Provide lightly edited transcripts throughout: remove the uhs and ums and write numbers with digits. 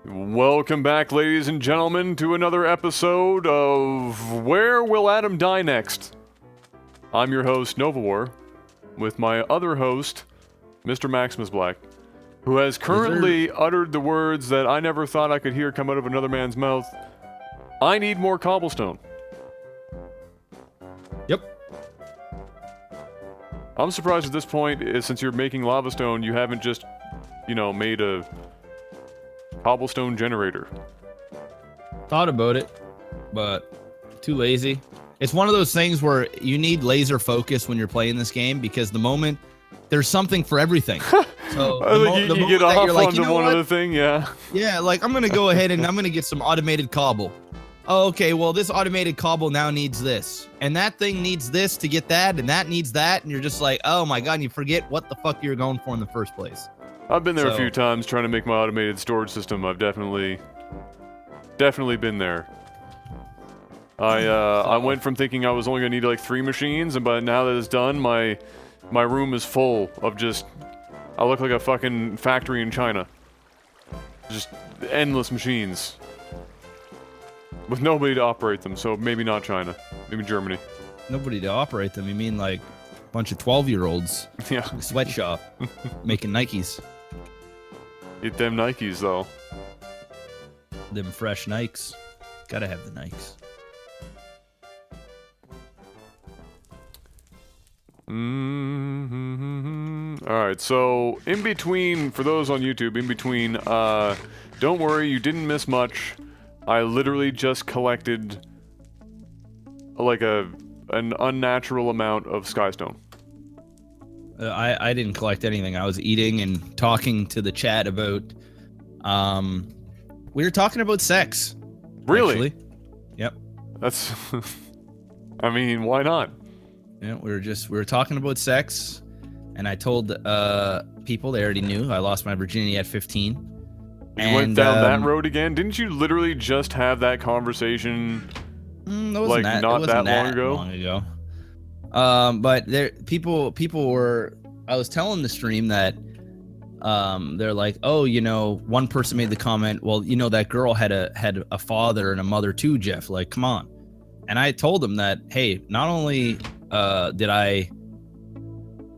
Welcome back, ladies and gentlemen, to another episode of Where Will Adam Die Next? I'm your host, Novawar, with my other host, Mr. Maximus Black, who has currently uttered the words that I never thought I could hear come out of another man's mouth. I need more cobblestone. Yep. I'm surprised at this point, since you're making lava stone, you haven't just, made a cobblestone generator. Thought about it, but too lazy. It's one of those things where you need laser focus when you're playing this game, because the moment there's something for everything. So you get off onto one other thing, yeah. Yeah, like I'm gonna go ahead and I'm gonna get some automated cobble. Oh, okay, well this automated cobble now needs this, and that thing needs this to get that, and that needs that, and you're just like, oh my god, and you forget what the fuck you were going for in the first place. I've been there a few times trying to make my automated storage system. I've definitely been there. I went from thinking I was only gonna need like 3 machines, and but now that it's done, my room is full of I look like a fucking factory in China. Just endless machines. With nobody to operate them, so maybe not China. Maybe Germany. Nobody to operate them? You mean like a bunch of 12-year-olds? Yeah. Sweatshop. Making Nikes. Get them Nikes, though. Them fresh Nikes. Gotta have the Nikes. Alright, so in between, for those on YouTube, in between, don't worry, you didn't miss much. I literally just collected like an unnatural amount of skystone. I didn't collect anything. I was eating and talking to the chat about we were talking about sex. Really? Actually. Yep. That's I mean, why not? Yeah, we were talking about sex, and I told people, they already knew I lost my virginity at 15. You went down that road again? Didn't you literally just have that conversation not that long ago? But people were, I was telling the stream that they're like, oh, one person made the comment, well, that girl had a father and a mother too, Jeff, like, come on. And I told them that, hey, not only did I,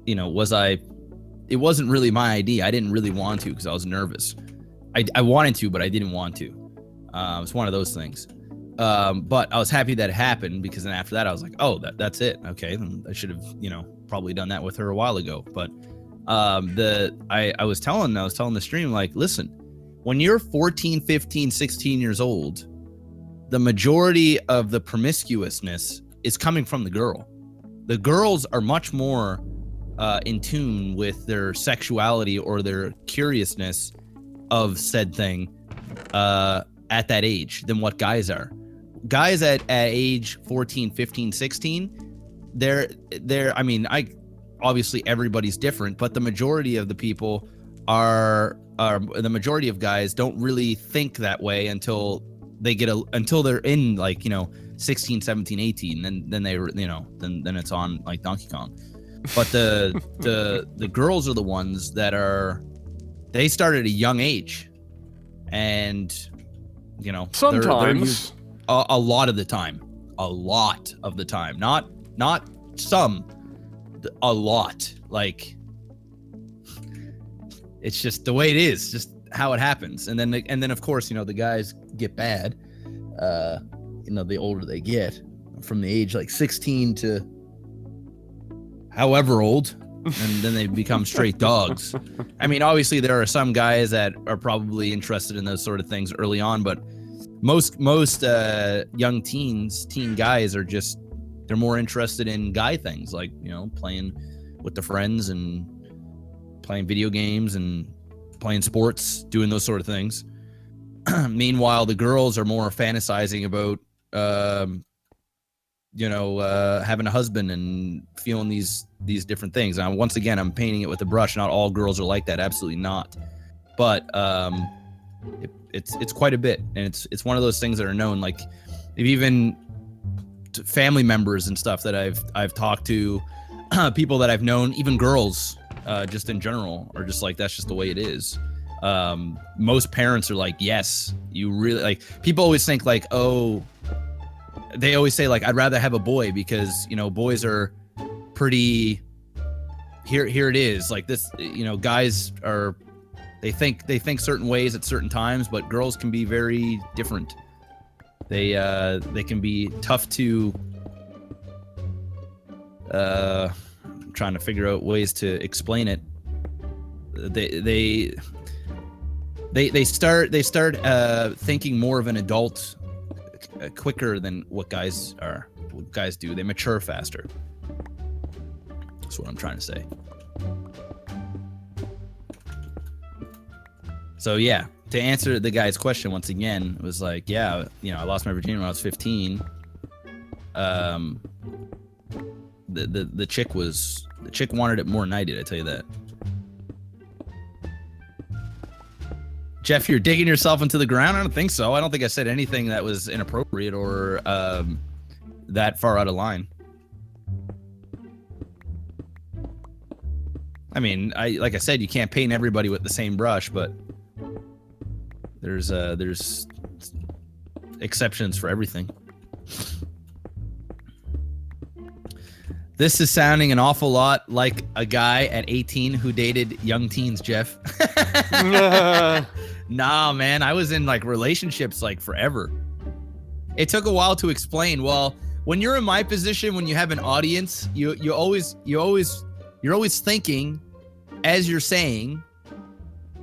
it wasn't really my idea. I didn't really want to because I was nervous. I wanted to, but I didn't want to. It's one of those things. But I was happy that it happened, because then after that I was like, oh, that's it. Okay, then I should have, probably done that with her a while ago. But I was telling the stream, like, listen, when you're 14, 15, 16 years old, the majority of the promiscuousness is coming from the girl. The girls are much more in tune with their sexuality or their curiousness of said thing at that age than what guys are. Guys at age 14, 15, 16, they're I mean, obviously everybody's different, but the majority of the people are the majority of guys don't really think that way until they until they're in, like, 16, 17, 18, then they then it's on like Donkey Kong. But the girls are the ones that they start at a young age, and sometimes they're a lot of the time, not some, a lot. Like, it's just the way it is, just how it happens. And then of course, the guys get bad, the older they get, from the age like 16 to however old, and then they become straight dogs. I mean, obviously there are some guys that are probably interested in those sort of things early on, but most young teen guys are they're more interested in guy things, like, playing with the friends and playing video games and playing sports, doing those sort of things. Meanwhile, the girls are more fantasizing about having a husband and feeling these different things. And once again, I'm painting it with a brush. Not all girls are like that, absolutely not. But it's quite a bit, and it's one of those things that are known. Like, if even family members and stuff that I've talked to, people that I've known, even girls, just in general, are just like, that's just the way it is. Most parents are like, yes, you really like. People always think like, oh, they always say like, I'd rather have a boy because boys are pretty. Here it is like this. Guys are. They think certain ways at certain times, but girls can be very different. They can be tough to. I'm trying to figure out ways to explain it. They start thinking more of an adult quicker than what guys do. They mature faster. That's what I'm trying to say. So yeah, to answer the guy's question once again, it was like, yeah, I lost my virginity when I was 15. The chick wanted it more than I did, I tell you that. Jeff, you're digging yourself into the ground? I don't think so. I don't think I said anything that was inappropriate or that far out of line. I mean, like I said, you can't paint everybody with the same brush, but there's exceptions for everything. This is sounding an awful lot like a guy at 18 who dated young teens, Jeff. Nah, man, I was in like relationships like forever. It took a while to explain. Well, when you're in my position, when you have an audience, you're always thinking as you're saying,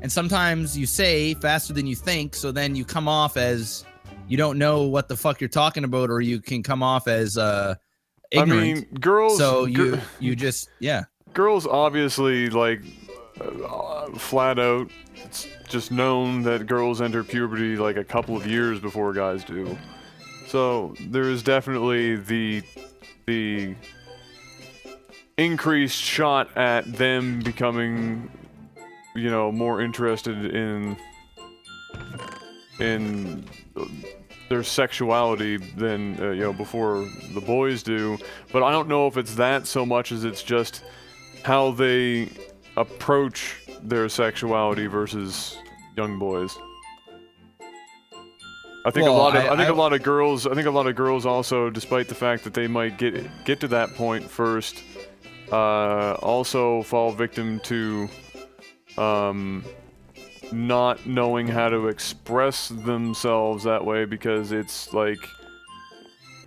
and sometimes you say faster than you think, so then you come off as you don't know what the fuck you're talking about, or you can come off as ignorant. I mean, girls. So you just Girls obviously like flat out. It's just known that girls enter puberty like a couple of years before guys do. So there is definitely the increased shot at them becoming, more interested in their sexuality than before the boys do. But I don't know if it's that so much as it's just how they approach their sexuality versus young boys. I think a lot of girls also, despite the fact that they might get to that point first, also fall victim to not knowing how to express themselves that way, because it's like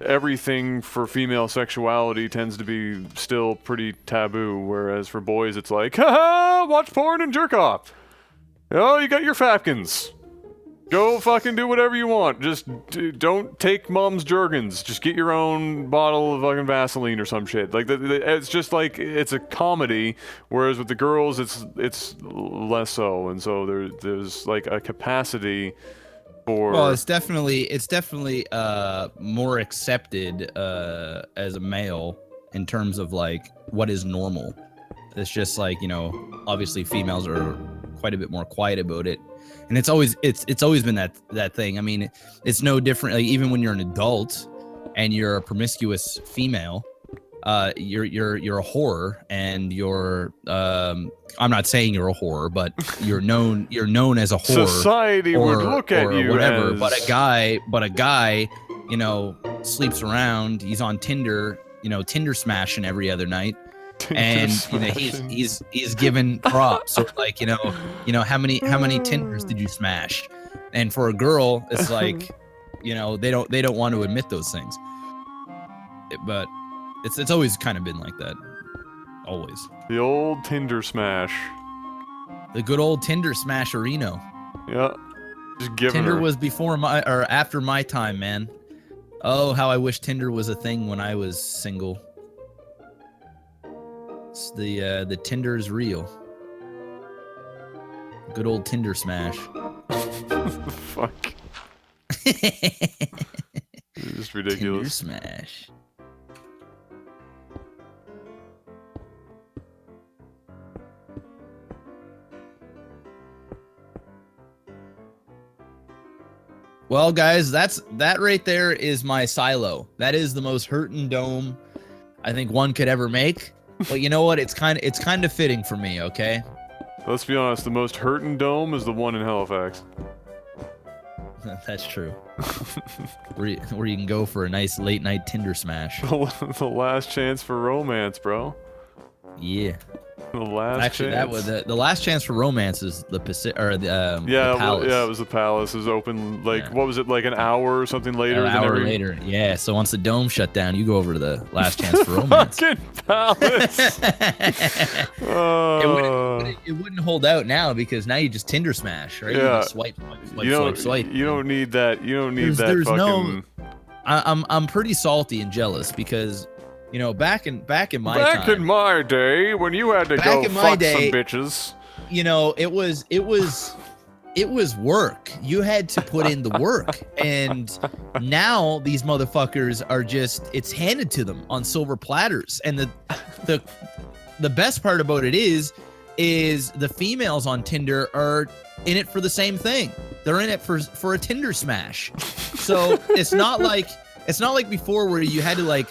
everything for female sexuality tends to be still pretty taboo, whereas for boys it's like, haha, watch porn and jerk off. Oh, you got your Fapkins. Go fucking do whatever you want. Just don't take mom's Jergens. Just get your own bottle of fucking Vaseline or some shit. Like it's just like it's a comedy, whereas with the girls it's less so, and so there's like a capacity for. Well, it's definitely more accepted as a male in terms of like what is normal. It's just like obviously females are quite a bit more quiet about it. And it's always been that thing. I mean, it's no different. Like, even when you're an adult and you're a promiscuous female, you're a whore, and you're I'm not saying you're a whore, but you're known as a whore. Society would look at you whatever. as... But a guy, sleeps around. He's on Tinder, Tinder smashing every other night. And he's given props. So like how many Tinders did you smash? And for a girl, it's like they don't want to admit those things. But it's always kind of been like that. Always. The old Tinder smash. The good old Tinder smasherino. Yeah. Just giving Tinder her. was before or after my time, man. Oh, how I wish Tinder was a thing when I was single. The Tinder is real. Good old Tinder smash. Fuck. It's just ridiculous. Tinder smash. Well, guys, that right there is my silo. That is the most hurtin' dome I think one could ever make. But you know what? It's kind of fitting for me, okay? Let's be honest, the most hurtin' dome is the one in Halifax. That's true. where you can go for a nice late night Tinder smash. The last chance for romance, bro. Yeah. The last Actually, chance. that was the last chance for romance is the Pacific or the Palace. Yeah, it was the Palace. It was open what was it, like an hour or something later? An hour later. Yeah. So once the dome shut down, you go over to the last chance for romance. Fucking Palace. It wouldn't hold out now because now you just Tinder smash, right? Yeah. You just swipe. You don't need that. You don't need there's fucking. No, I'm pretty salty and jealous because. You know, back in my day, when you had to go fuck some bitches, you know, it was work. You had to put in the work, and now these motherfuckers are it's handed to them on silver platters. And the best part about it is the females on Tinder are in it for the same thing. They're in it for a Tinder smash. So it's not like before where you had to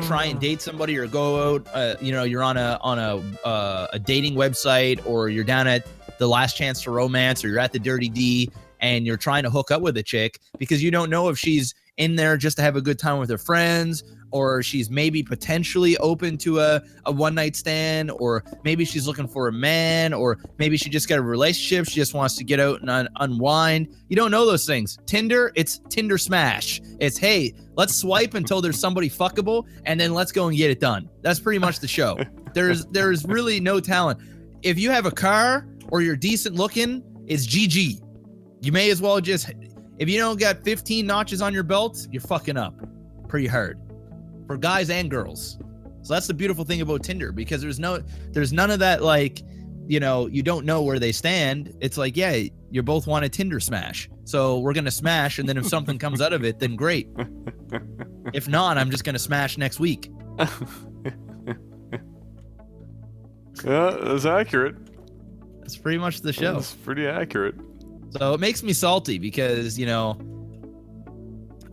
try and date somebody or go out. You're on a dating website, or you're down at the last chance for romance, or you're at the Dirty D and you're trying to hook up with a chick because you don't know if she's in there just to have a good time with her friends, or she's maybe potentially open to a one-night stand, or maybe she's looking for a man, or maybe she just got a relationship, she just wants to get out and unwind. You don't know those things. Tinder, it's Tinder smash. It's, hey, let's swipe until there's somebody fuckable, and then let's go and get it done. That's pretty much the show. There's really no talent. If you have a car or you're decent looking, it's GG. You may as well just, if you don't got 15 notches on your belt, you're fucking up pretty hard for guys and girls. So that's the beautiful thing about Tinder, because there's none of that, you don't know where they stand. It's like, yeah, you both want a Tinder smash. So we're going to smash, and then if something comes out of it, then great. If not, I'm just going to smash next week. Yeah, that's accurate. That's pretty much the show. That's pretty accurate. So it makes me salty because,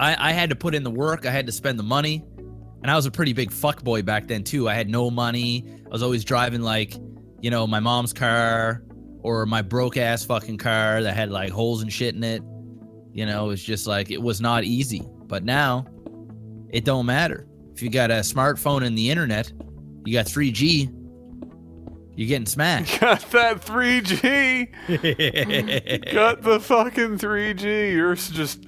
I had to put in the work. I had to spend the money. And I was a pretty big fuckboy back then, too. I had no money. I was always driving, my mom's car or my broke-ass fucking car that had, holes and shit in it. It was just, it was not easy. But now, it don't matter. If you got a smartphone and the internet, you got 3G, you're getting smashed. Got that 3G. Got the fucking 3G. You're just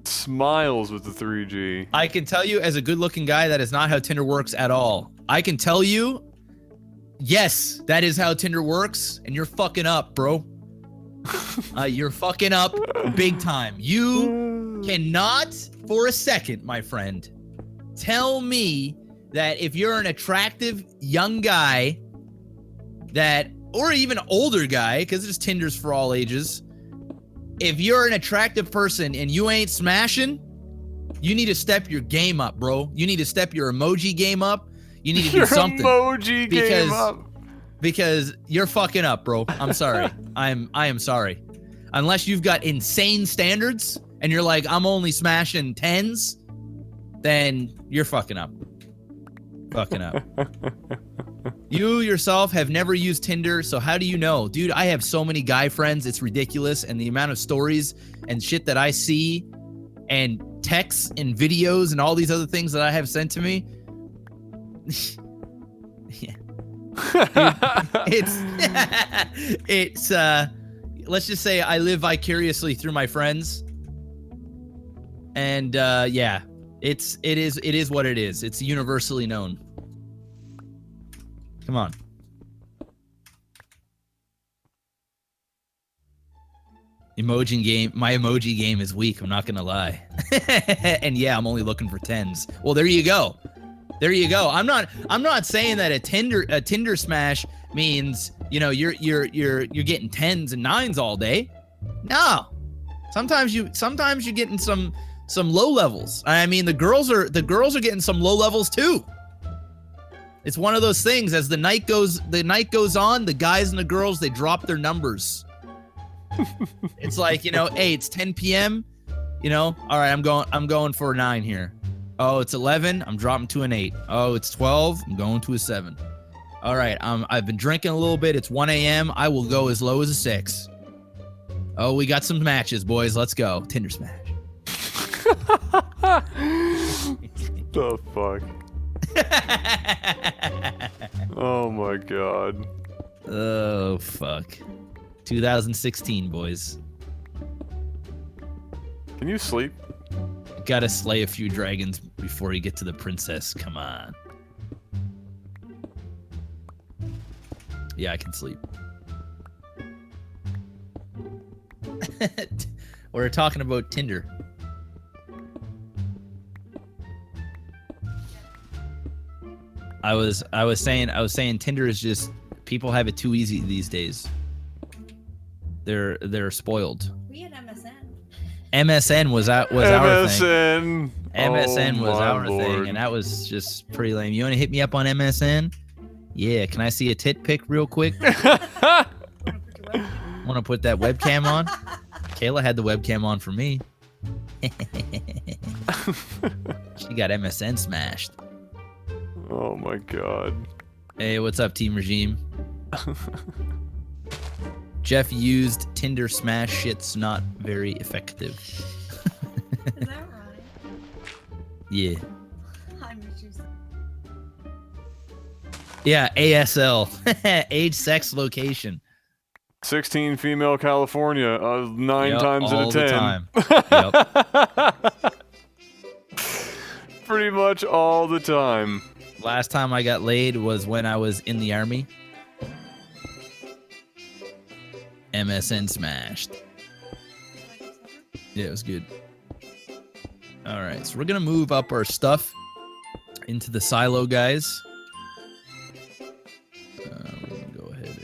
smiles with the 3G. I can tell you, as a good-looking guy, that is not how Tinder works at all. I can tell you, yes, that is how Tinder works, and you're fucking up, bro. You're fucking up big time. You cannot, for a second, my friend, tell me that if you're an attractive young guy or even older guy, because there's Tinders for all ages, if you're an attractive person and you ain't smashing, you need to step your game up, bro. You need to step your emoji game up. You need to do something. Emoji game up. Because you're fucking up, bro. I'm sorry. I am sorry. Unless you've got insane standards and you're like, I'm only smashing 10s, then you're fucking up. Fucking up. You yourself have never used Tinder, so how do you know? Dude, I have so many guy friends, it's ridiculous, and the amount of stories and shit that I see and texts and videos and all these other things that I have sent to me. Yeah. It's let's just say I live vicariously through my friends. And yeah, it is what it is. It's universally known. Come on. Emoji game. My emoji game is weak. I'm not gonna lie. And yeah, I'm only looking for 10s. Well, there you go. There you go. I'm not saying that a Tinder smash means, you know, you're getting 10s and 9s all day. No. Sometimes you're getting some low levels. I mean, the girls are getting some low levels too. It's one of those things. As the night goes on, the guys and the girls, they drop their numbers. It's like, you know, hey, it's 10 p.m. You know, all right, I'm going for a 9 here. Oh, it's 11. I'm dropping to an 8. Oh, it's 12. I'm going to a 7. All right, I've been drinking a little bit. It's 1 a.m. I will go as low as a 6. Oh, we got some matches, boys. Let's go. Tinder smash. The fuck? Oh my god. Oh, fuck. 2016, boys. Can you sleep? Gotta slay a few dragons before you get to the princess. Come on. Yeah, I can sleep. We're talking about Tinder. I was saying Tinder is just, people have it too easy these days. They're spoiled. We had MSN. MSN was our thing. MSN. MSN was our Lord. thing, and that was just pretty lame. You want to hit me up on MSN? Yeah, can I see a tit pic real quick? Want to put that webcam on? Kayla had the webcam on for me. She got MSN smashed. Oh my god. Hey, what's up, Team Regime? Jeff used Tinder smash. Shit's not very effective. Is that right? Yeah. I'm just. Yeah, ASL. Age, sex, location. 16 female California, 9 Yep, times out all of the 10. time. Yep. Pretty much all the time. Last time I got laid was when I was in the army. MSN smashed. Yeah, it was good. All right, so we're gonna move up our stuff into the silo, guys. We're gonna go ahead and do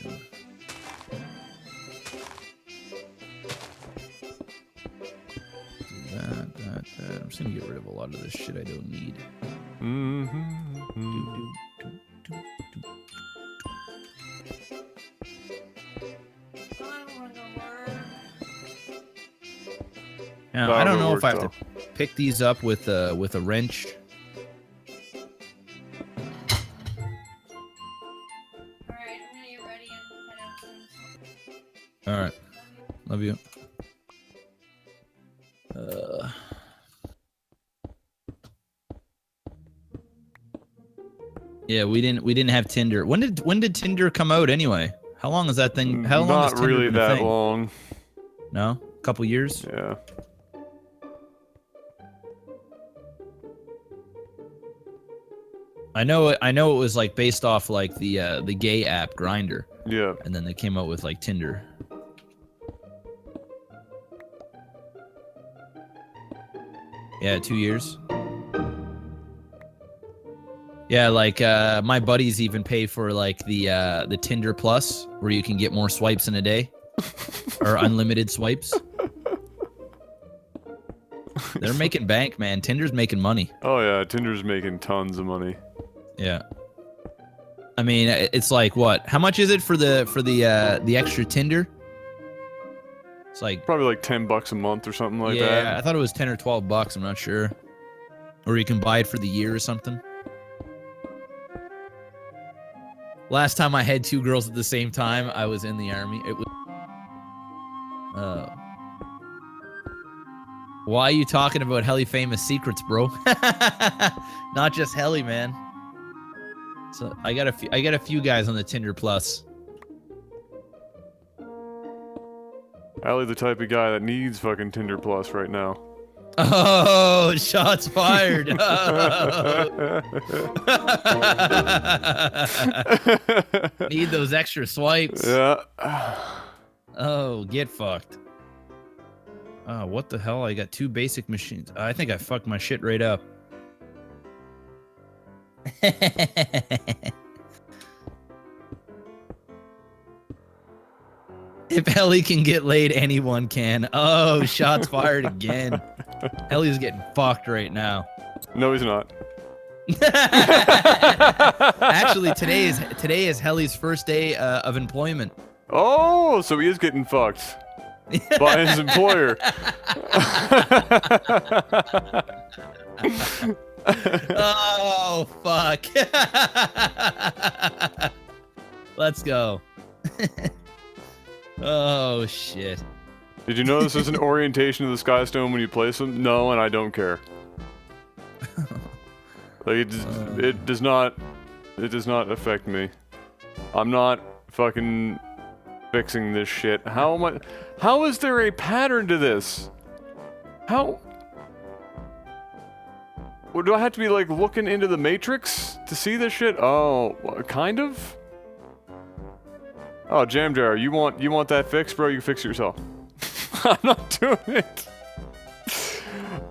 that. I'm just gonna get rid of a lot of this shit I don't need. Now, I don't know if I have to pick these up with a wrench. Alright, I'm gonna get ready and head out soon. All right, love you. Yeah, we didn't have Tinder. When did Tinder come out anyway? How long is that thing? How long has Not Tinder really been a that thing? long. No, a couple years. Yeah. I know it was like based off like the gay app Grinder, Yeah. and then they came out with like Tinder. Yeah, 2 years. Yeah, like my buddies even pay for like the Tinder Plus, where you can get more swipes in a day, or unlimited swipes. They're making bank, man. Tinder's making money. Oh yeah, Tinder's making tons of money. Yeah. I mean, it's like what? How much is it for the extra Tinder? It's like Probably like $10 a month or something like yeah, that. I thought it was 10 or 12 bucks. I'm not sure. Or you can buy it for the year or something. Last time I had 2 girls at the same time, I was in the army. It was. Why are you talking about Helly famous secrets, bro? Not just Helly, man. So I got a few guys on the Tinder Plus. Allie the type of guy that needs fucking Tinder Plus right now. Oh, shots fired. Need those extra swipes. Yeah. Oh, get fucked. Oh, what the hell? I got 2 basic machines. I think I fucked my shit right up. If Ellie can get laid, anyone can. Oh, shots fired again. Ellie's getting fucked right now. No, he's not. Actually, today is Helly's first day of employment. Oh, so he is getting fucked by his employer. Oh, fuck. Let's go. Oh shit. Did you notice there's an orientation of the sky stone when you place them? No, and I don't care. Like it does not affect me. I'm not fucking fixing this shit. How is there a pattern to this? How? Well, do I have to be like looking into the matrix to see this shit? Oh, kind of? Oh, Jam Jar, you want that fixed, bro? You can fix it yourself. I'm not doing it.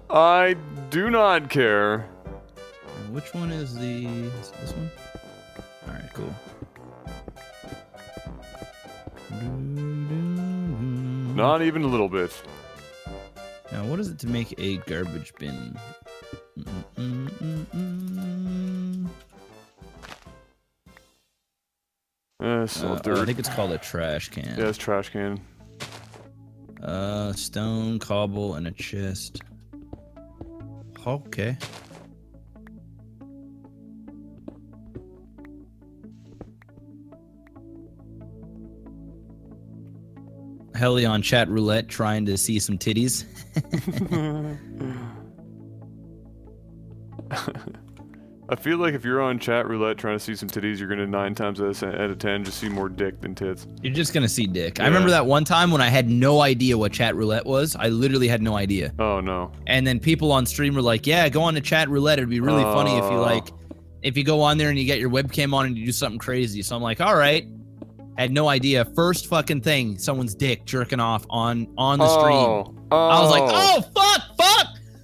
I do not care. Which one is this one? All right, cool. Not even a little bit. Now, what is it to make a garbage bin? Dirt. I think it's called a trash can. Yeah, it's trash can. Stone, cobble, and a chest. Okay. Helly on chat roulette trying to see some titties. I feel like if you're on chat roulette trying to see some titties, you're gonna 9 times out of 10 just see more dick than tits. You're just gonna see dick. Yeah. I remember that one time when I had no idea what chat roulette was. I literally had no idea. Oh no. And then people on stream were like, yeah, go on to chat roulette. It'd be really funny if you go on there and you get your webcam on and you do something crazy. So I'm like, all right. Had no idea. First fucking thing, someone's dick jerking off on the stream. I was like, oh, fuck.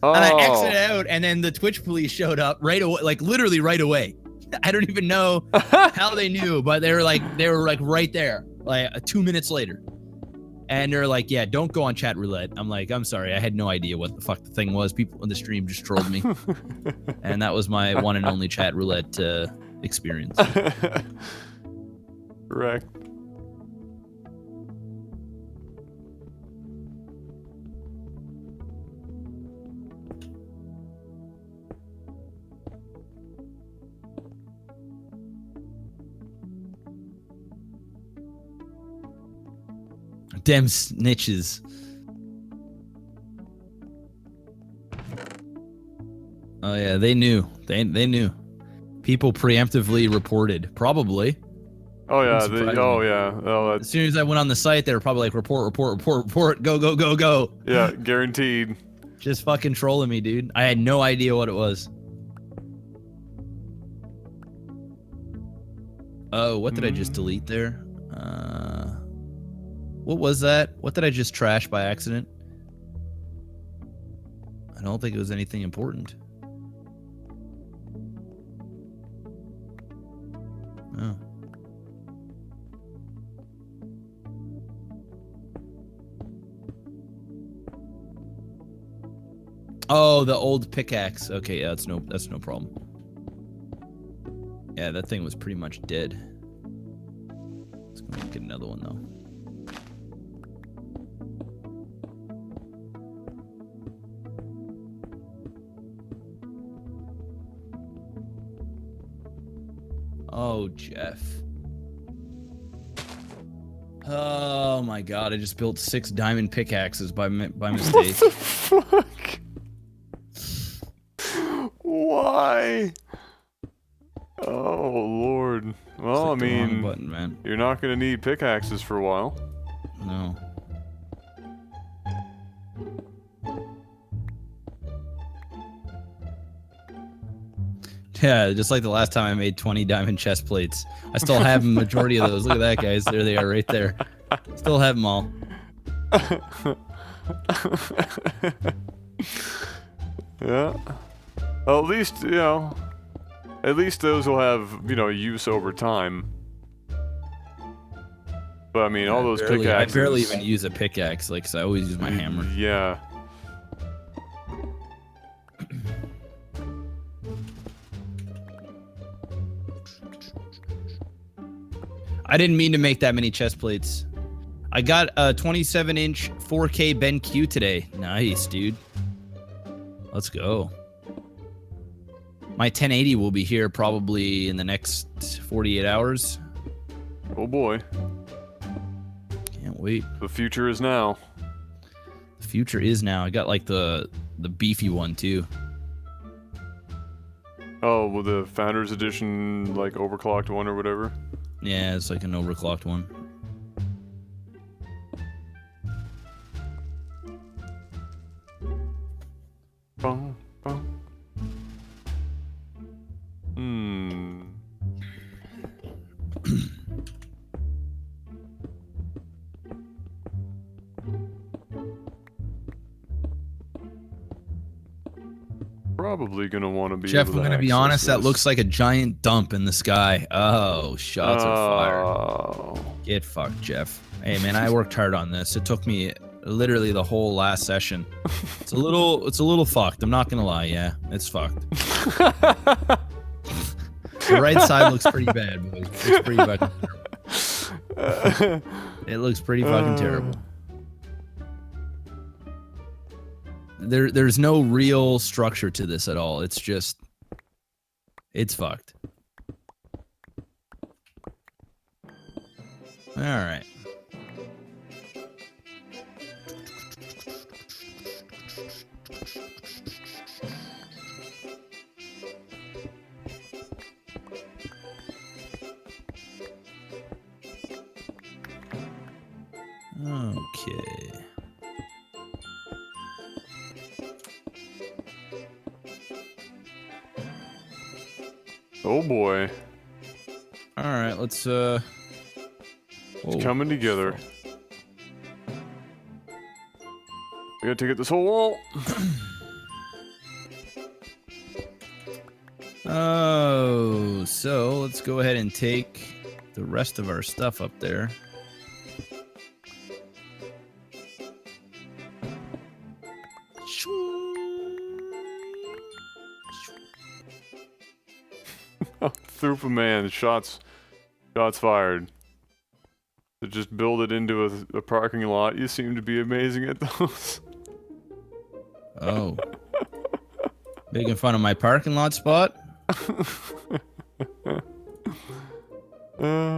And I exited out, and then the Twitch police showed up right away, like literally right away. I don't even know how they knew, but they were like right there, like 2 minutes later. And they're like, yeah, don't go on chat roulette. I'm like, I'm sorry, I had no idea what the fuck the thing was. People in the stream just trolled me. And that was my one and only chat roulette experience. Correct. Damn snitches. Oh yeah, they knew. They knew. People preemptively reported. Probably. Oh yeah. As soon as I went on the site, they were probably like, report. Go. Yeah, guaranteed. Just fucking trolling me, dude. I had no idea what it was. Oh, what did I just delete there? What was that? What did I just trash by accident? I don't think it was anything important. Oh. Oh, the old pickaxe. Okay, yeah, that's no problem. Yeah, that thing was pretty much dead. Let's go get another one though. Oh, Jeff. Oh my god, I just built 6 diamond pickaxes by mistake. What the fuck? Why? Oh, Lord. Well, I mean, button, man. You're not gonna need pickaxes for a while. No. Yeah, just like the last time I made 20 diamond chest plates. I still have a majority of those. Look at that, guys. There they are right there. Still have them all. Yeah. Well, at least, you know, at least those will have, you know, use over time. But I mean, all those pickaxes. I barely even use a pickaxe, like, 'cause I always use my hammer. Yeah. I didn't mean to make that many chest plates. I got a 27-inch 4K BenQ today. Nice, dude. Let's go. My 1080 will be here probably in the next 48 hours. Oh boy. Can't wait. The future is now. The future is now. I got like the beefy one too. Oh, well, the Founders Edition, like, overclocked one or whatever? Yeah, it's like an overclocked one. Bum, bum. Hmm. Probably gonna want to be Jeff, able I'm to gonna be access honest. That this. looks like a giant dump in the sky. Oh, shots are fired. Oh. Get fucked, Jeff. Hey man, I worked hard on this. It took me literally the whole last session. It's a little fucked. I'm not gonna lie. Yeah, it's fucked. The right side looks pretty bad, boys. It looks pretty fucking terrible. It looks pretty fucking terrible. There's no real structure to this at all. It's just, it's fucked. All right. Okay. Oh boy. All right, let's It's whoa. coming together. We gotta take out this whole wall. Oh, so let's go ahead and take the rest of our stuff up there. Through a man, shots fired. To just build it into a parking lot, you seem to be amazing at those. Oh. Making fun of my parking lot spot? There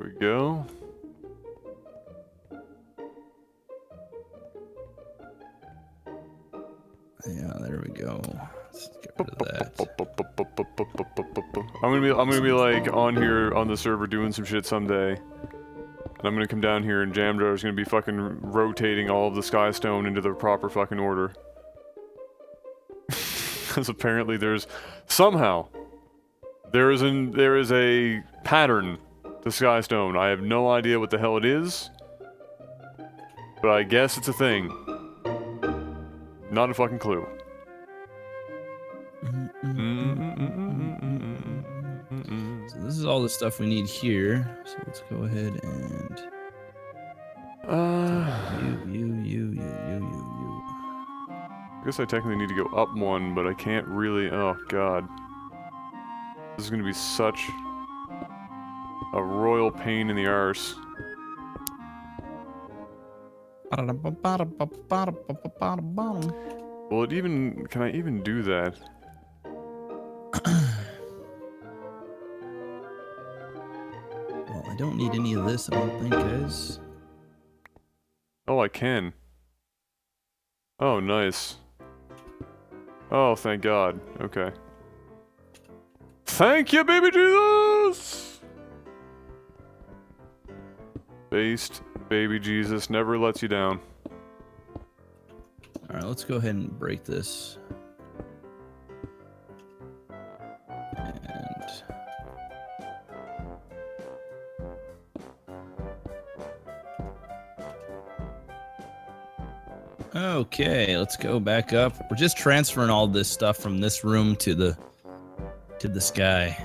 we go. Yeah, there we go. Let's get rid of that. I'm gonna be like on here on the server doing some shit someday. And I'm gonna come down here and Jamjar is gonna be fucking rotating all of the Skystone into the proper fucking order. Because apparently there is a pattern to Skystone. I have no idea what the hell it is. But I guess it's a thing. Not a fucking clue. So this is all the stuff we need here. So let's go ahead and you. I guess I technically need to go up one, but I can't really. Oh god, this is gonna be such a royal pain in the arse. Will it even? Can I even do that? Well, I don't need any of this, I don't think, guys. Oh, I can. Oh, nice. Oh, thank God. Okay. Thank you, baby Jesus! Based baby Jesus never lets you down. All right, let's go ahead and break this. And okay, let's go back up. We're just transferring all this stuff from this room to the sky.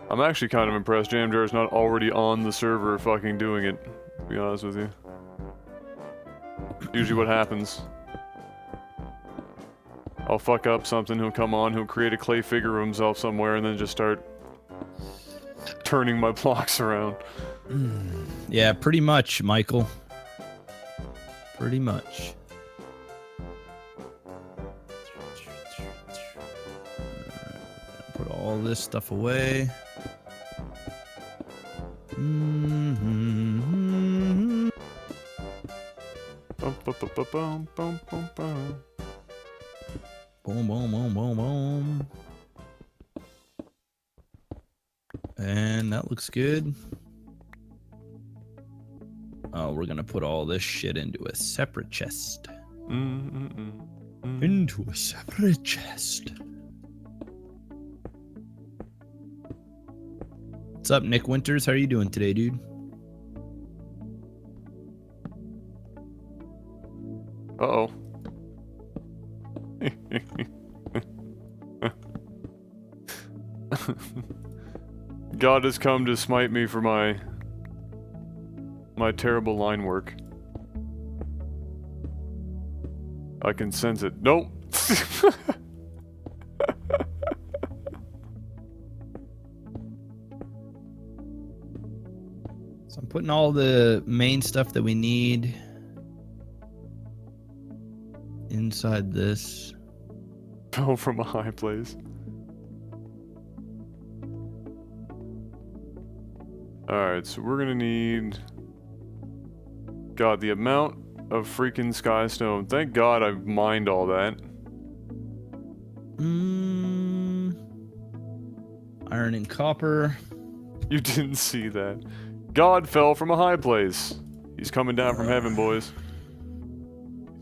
I'm actually kind of impressed Jamjar's not already on the server fucking doing it, to be honest with you. Usually what happens. I'll fuck up something, he'll come on, he'll create a clay figure of himself somewhere, and then just start turning my blocks around. Yeah, pretty much, Michael. Pretty much. Put all this stuff away. Bum, bum, bum, bum, bum, bum, bum, bum. Boom, boom, boom, boom, boom. And that looks good. Oh, we're gonna put all this shit into a separate chest. Into a separate chest. What's up, Nick Winters? How are you doing today, dude? Uh-oh. God has come to smite me for my terrible line work. I can sense it. Nope. So I'm putting all the main stuff that we need inside this. Fell from a high place. Alright, so we're gonna need... God, the amount of freaking sky stone. Thank God I've mined all that. Iron and copper. You didn't see that. God fell from a high place. He's coming down from heaven, boys.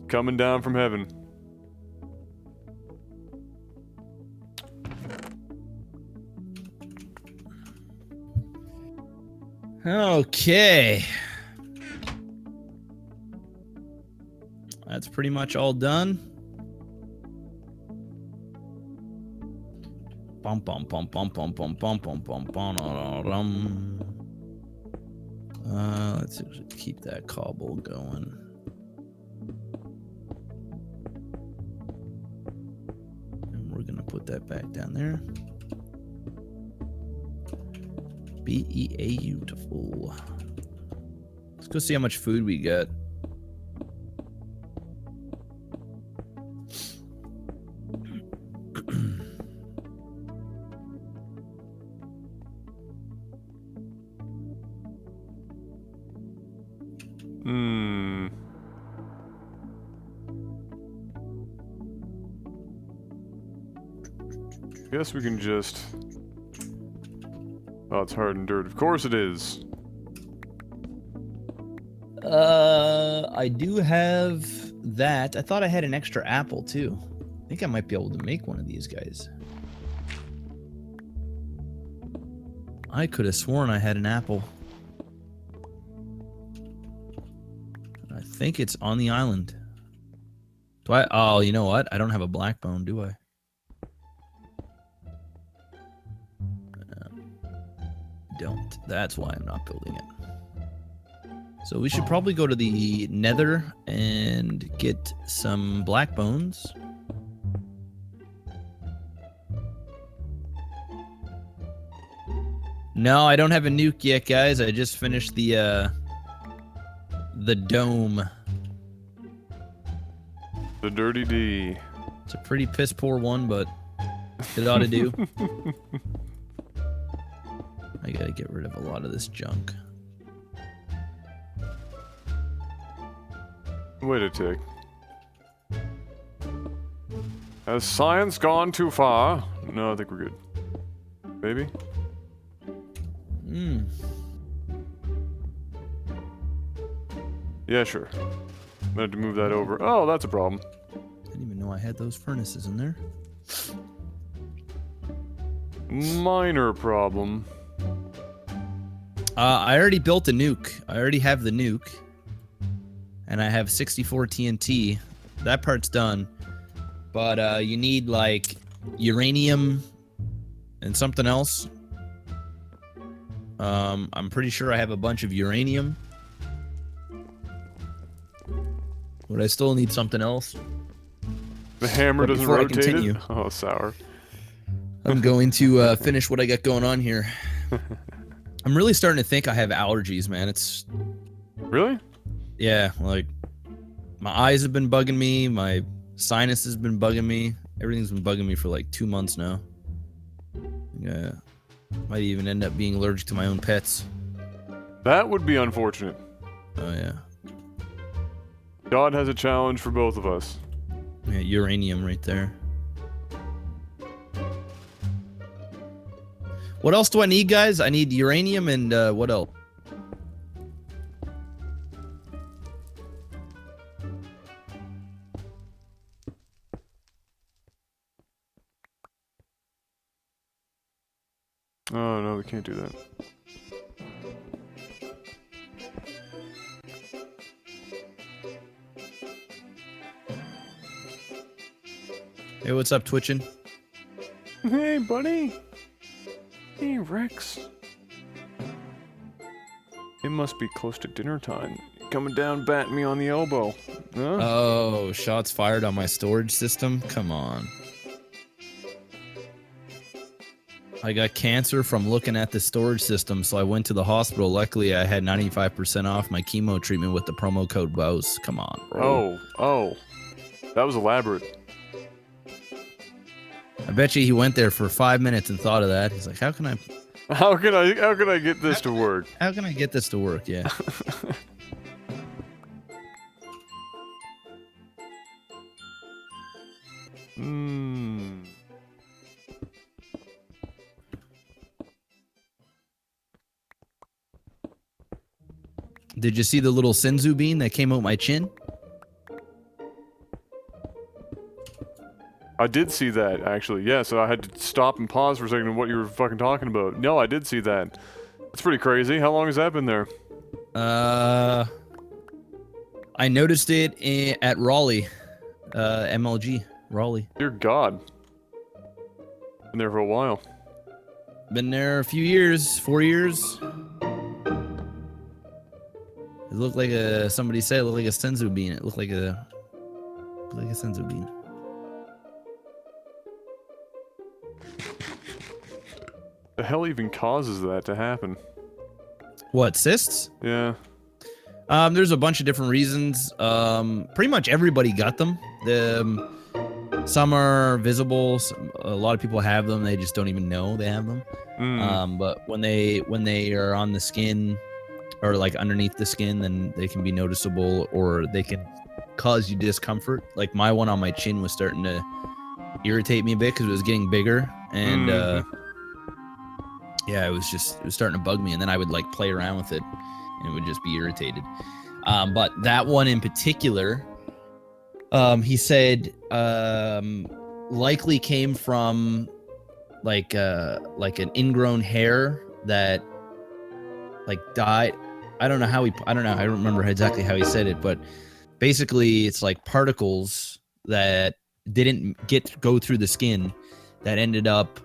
Coming down from heaven. Okay. That's pretty much all done. Bum bum bum bum bum bum bum bum bum bum. Let's keep that cobble going. And we're gonna put that back down there. Beautiful. Let's go see how much food we got. Guess we can just... Oh, it's hardened dirt. Of course it is. I do have that. I thought I had an extra apple too. I think I might be able to make one of these guys. I could have sworn I had an apple. I think it's on the island. Do I? Oh, you know what? I don't have a black bone, do I? Don't. That's why I'm not building it. So we should probably go to the nether and get some black bones. No, I don't have a nuke yet, guys. I just finished the dome. The Dirty D. It's a pretty piss poor one, but it ought to do. I gotta get rid of a lot of this junk. Wait a tick. Has science gone too far? No, I think we're good. Maybe? Yeah, sure. I'm gonna have to move that over. Oh, that's a problem. Didn't even know I had those furnaces in there. Minor problem. I already built a nuke. I already have the nuke. And I have 64 TNT. That part's done. But you need, like, uranium and something else. I'm pretty sure I have a bunch of uranium. Would I still need something else? The hammer But doesn't before I rotate continue- it? Oh, sour. I'm going to finish what I got going on here. I'm really starting to think I have allergies, man. It's Really? yeah, like my eyes have been bugging me, my sinus has been bugging me. Everything's been bugging me for like 2 months now. Yeah, might even end up being allergic to my own pets. That would be unfortunate. Oh yeah, God has a challenge for both of us. yeah, uranium right there. What else do I need, guys? I need uranium and what else? Oh, no, we can't do that. Hey, what's up, Twitching? Hey, buddy. Hey, Rex. It must be close to dinner time. Coming down, batting me on the elbow. Huh? Oh, shots fired on my storage system? Come on. I got cancer from looking at the storage system, so I went to the hospital. Luckily, I had 95% off my chemo treatment with the promo code BOUS. Come on, bro. Oh. That was elaborate. I bet you he went there for 5 minutes and thought of that. He's like, how can I get this to work? how can I get this to work? Yeah. Did you see the little senzu bean that came out my chin? I did see that, actually. Yeah, so I had to stop and pause for a second on what you were fucking talking about. No, I did see that. That's pretty crazy. How long has that been there? I noticed it at Raleigh, MLG, Raleigh. Dear God. Been there for a while. Been there a few years, 4 years. It looked like somebody said it looked like a senzu bean. It looked like a senzu bean. The hell even causes that to happen? What, cysts? Yeah. There's a bunch of different reasons. Pretty much everybody got them. Some are visible. A lot of people have them. They just don't even know they have them. But when they are on the skin or like underneath the skin, then they can be noticeable or they can cause you discomfort. Like my one on my chin was starting to irritate me a bit because it was getting bigger and yeah, it was starting to bug me, and then I would like play around with it and it would just be irritated. But that one in particular, he said likely came from like an ingrown hair that like died. I don't remember exactly how he said it, but basically it's like particles that didn't go through the skin that ended up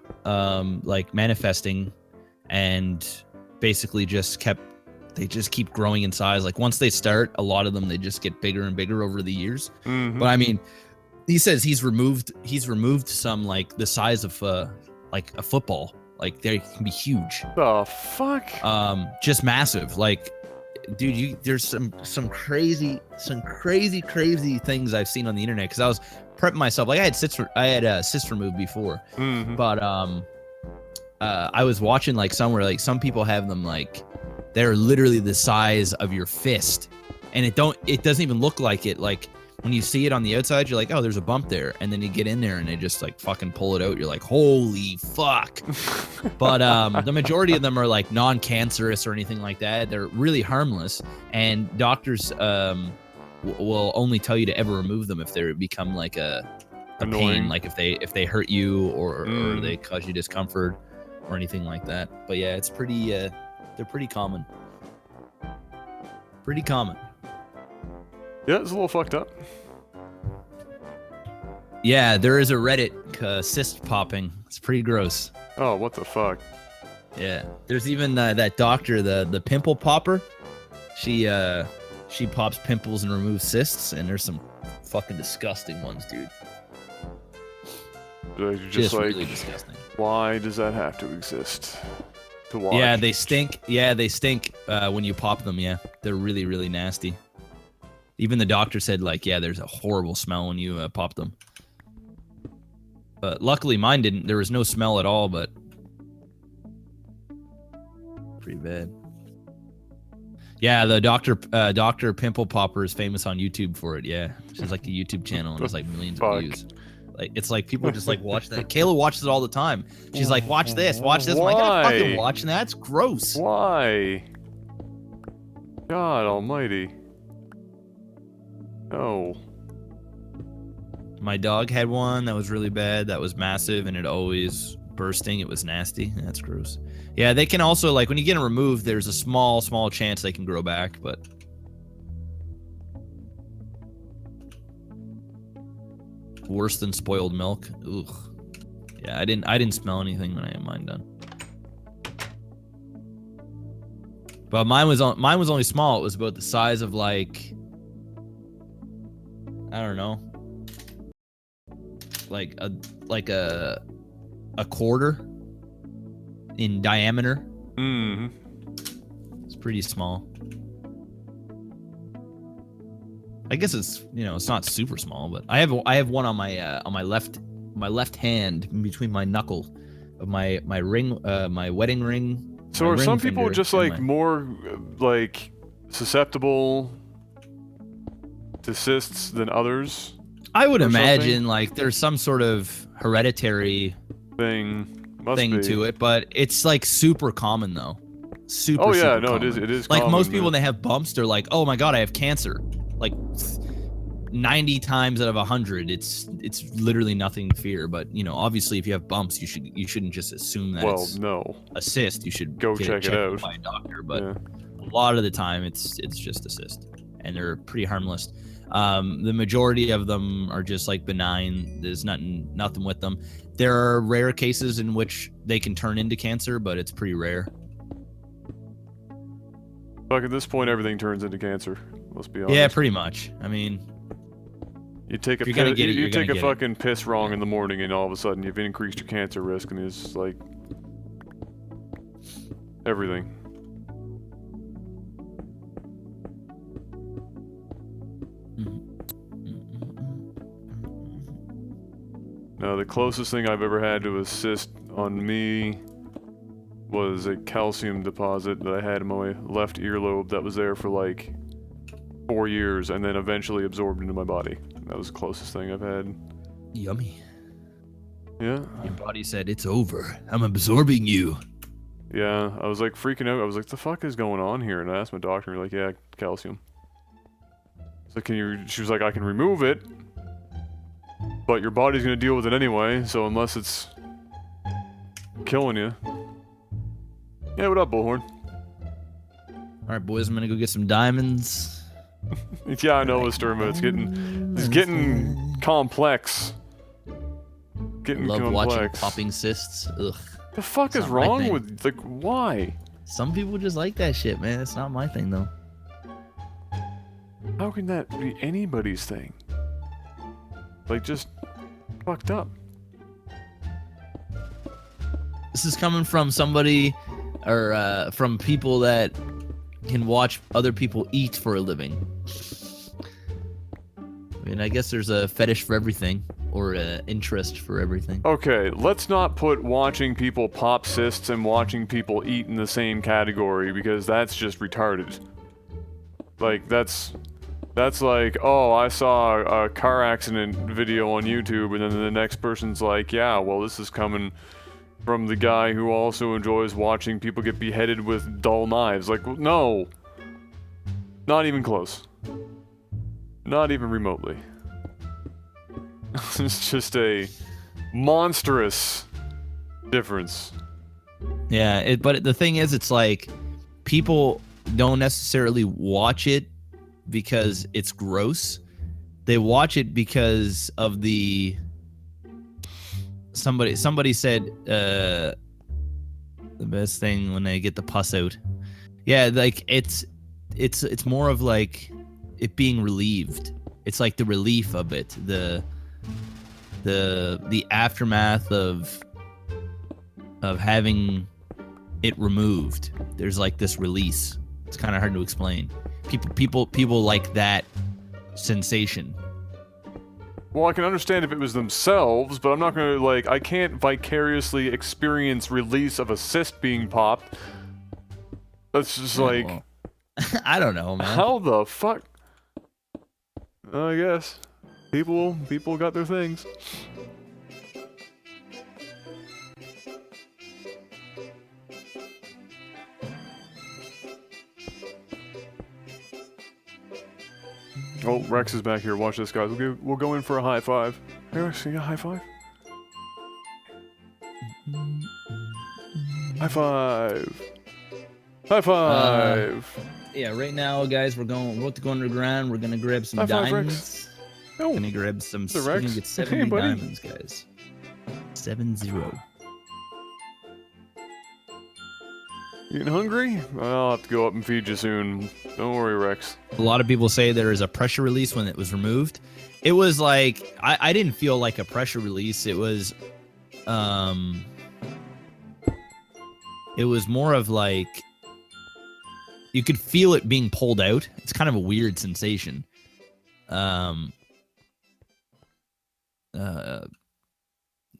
like manifesting and basically just keep growing in size. Like once they start, a lot of them, they just get bigger and bigger over the years. But I mean, he says he's removed some like the size of like a football. Like they can be huge. The fuck? Just massive. Like, dude, there's some crazy things I've seen on the internet because I was prepping myself. Like I had cysts removed before, but I was watching like somewhere like some people have them like they're literally the size of your fist, and it doesn't even look like it. Like when you see it on the outside, you're like, oh, there's a bump there, and then you get in there and they just like fucking pull it out. You're like, holy fuck. But the majority of them are like non-cancerous or anything like that. They're really harmless, and doctors will only tell you to ever remove them if they become like a pain, like if they hurt you or they cause you discomfort or anything like that. But yeah, it's pretty they're pretty common. Yeah, it's a little fucked up. Yeah, there is a Reddit cyst popping. It's pretty gross. Oh, what the fuck? Yeah, there's even that doctor, the pimple popper. She She pops pimples and removes cysts, and there's some fucking disgusting ones, dude. Just like, really disgusting. Why does that have to exist? To watch? Yeah, they stink. Yeah, they stink when you pop them. Yeah, they're really, really nasty. Even the doctor said, like, yeah, there's a horrible smell when you pop them. But luckily mine didn't. There was no smell at all, but pretty bad. Yeah, the Doctor Pimple Popper is famous on YouTube for it. Yeah, she's like a YouTube channel and there's like millions of views. Like it's like people just like watch that. Kayla watches it all the time. She's like, watch this, watch this. I'm like, I'm not fucking watching that. It's gross. Why? God Almighty. No. My dog had one that was really bad. That was massive and it always bursting. It was nasty. That's gross. Yeah, they can also, like, when you get them removed, there's a small chance they can grow back, but worse than spoiled milk. Ugh. Yeah, I didn't smell anything when I had mine done. But mine was only small. It was about the size of, like, I don't know, like a quarter in diameter. It's pretty small. I guess it's, you know, it's not super small, but I have one on my left hand in between my knuckle of my ring, my wedding ring. So are some people just like more like susceptible to cysts than others? I would imagine like there's some sort of hereditary thing to it, but it's like super common though. Super. Oh yeah, super no, common. it is. Like common, most people, when they have bumps, they're like, "Oh my god, I have cancer." Like 90 times out of 100, it's literally nothing to fear. But you know, obviously, if you have bumps, you shouldn't just assume that it's a cyst. You should go get check it out by a doctor. But a lot of the time, it's just a cyst, and they're pretty harmless. The majority of them are just like benign. There's nothing with them. There are rare cases in which they can turn into cancer, but it's pretty rare. Fuck, at this point, everything turns into cancer. Let's be honest. Yeah, pretty much. I mean, you take a fucking piss wrong in the morning, and all of a sudden you've increased your cancer risk, and it's like everything. No, the closest thing I've ever had to a cyst on me was a calcium deposit that I had in my left earlobe that was there for like 4 years and then eventually absorbed into my body. That was the closest thing I've had. Yummy. Yeah. Your body said, "It's over. I'm absorbing you." Yeah, I was like freaking out. I was like, the fuck is going on here? And I asked my doctor, and like, yeah, calcium. So she was like, I can remove it, but your body's gonna deal with it anyway, so unless it's killing you. Yeah, what up, Bullhorn? Alright, boys, I'm gonna go get some diamonds. Yeah, I know, Sturma. It's getting complex. Love watching popping cysts. Ugh. The fuck is wrong with, like, why? Some people just like that shit, man. It's not my thing, though. How can that be anybody's thing? Like, just fucked up. This is coming from somebody, or from people that can watch other people eat for a living. I mean, I guess there's a fetish for everything, or an interest for everything. Okay, let's not put watching people pop cysts and watching people eat in the same category, because that's just retarded. Like, that's like, oh, I saw a car accident video on YouTube, and then the next person's like, yeah, well, this is coming from the guy who also enjoys watching people get beheaded with dull knives. Like, no. Not even close. Not even remotely. It's just a monstrous difference. Yeah, but the thing is, it's like, people don't necessarily watch it because it's gross. They watch it because of the... Somebody said the best thing when they get the pus out. Yeah, like it's more of like it being relieved. It's like the relief of it, the aftermath of having it removed. There's like this release. It's kind of hard to explain. People like that sensation. Well, I can understand if it was themselves, but I'm not gonna, like, I can't vicariously experience release of a cyst being popped. That's just like... Well, I don't know, man. How the fuck? I guess. People got their things. Oh, Rex is back here. Watch this, guys. We'll go in for a high five. Hey, Rex, you got a high five? High five! High five! Yeah, right now, guys, we're about to go underground. We're gonna grab some High five, diamonds. Rex. Oh, Gonna grab some. Mr. We're Rex. gonna get 70 Hey, buddy. diamonds, guys. 70. you getting hungry? I'll have to go up and feed you soon. Don't worry, Rex. A lot of people say there is a pressure release when it was removed. It was like I didn't feel like a pressure release. It was more of like you could feel it being pulled out. It's kind of a weird sensation.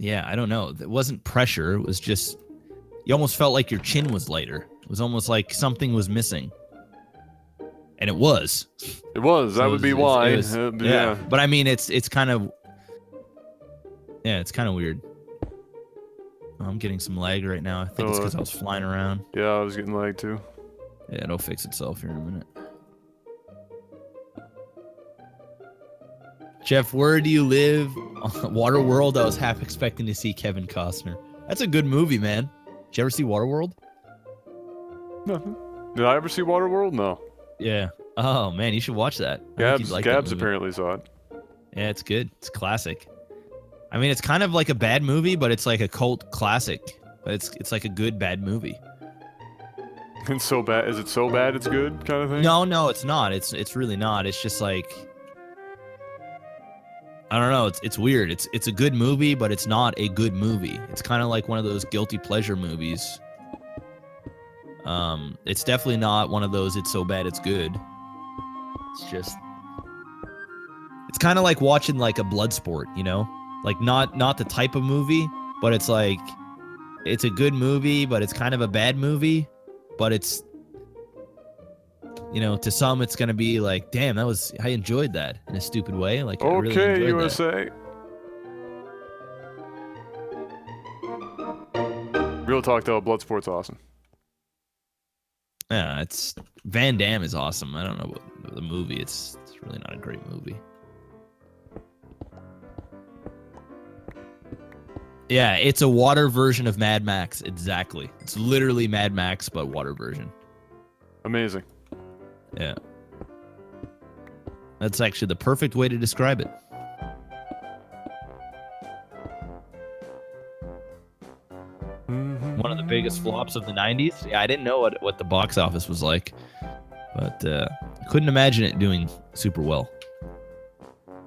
Yeah, I don't know. It wasn't pressure. It was just you almost felt like your chin was lighter. It was almost like something was missing. And it was. It was. That So would be it why. was- Yeah. But I mean, it's kind of, yeah, it's kind of weird. Oh, I'm getting some lag right now. I think it's because I was flying around. Yeah, I was getting lag too. Yeah, it'll fix itself here in a minute. Jeff, where do you live? Waterworld. I was half expecting to see Kevin Costner. That's a good movie, man. Did you ever see Waterworld? Nothing. Did I ever see Waterworld? No. Yeah. Oh man, you should watch that. I think you'd like that Gabs movie. apparently saw it. Yeah, it's good. It's classic. I mean, it's kind of like a bad movie, but it's like a cult classic. But it's like a good bad movie. It's so bad. Is it so bad it's good kind of thing? No, it's not. It's really not. It's just like I don't know. It's weird. It's a good movie, but it's not a good movie. It's kind of like one of those guilty pleasure movies. It's definitely not one of those it's so bad it's good. It's just it's kind of like watching like a blood sport, you know? Like not the type of movie, but it's like it's a good movie, but it's kind of a bad movie, but it's you know, to some it's going to be like, damn, I enjoyed that in a stupid way. Like I really Okay, enjoyed USA. Real talk though, Bloodsport's awesome. Yeah, it's Van Damme is awesome. I don't know what the movie. It's really not a great movie. Yeah, it's a water version of Mad Max. Exactly. It's literally Mad Max, but water version. Amazing. Yeah. That's actually the perfect way to describe it. One of the biggest flops of the 90s. Yeah, I didn't know what the box office was like, but I couldn't imagine it doing super well.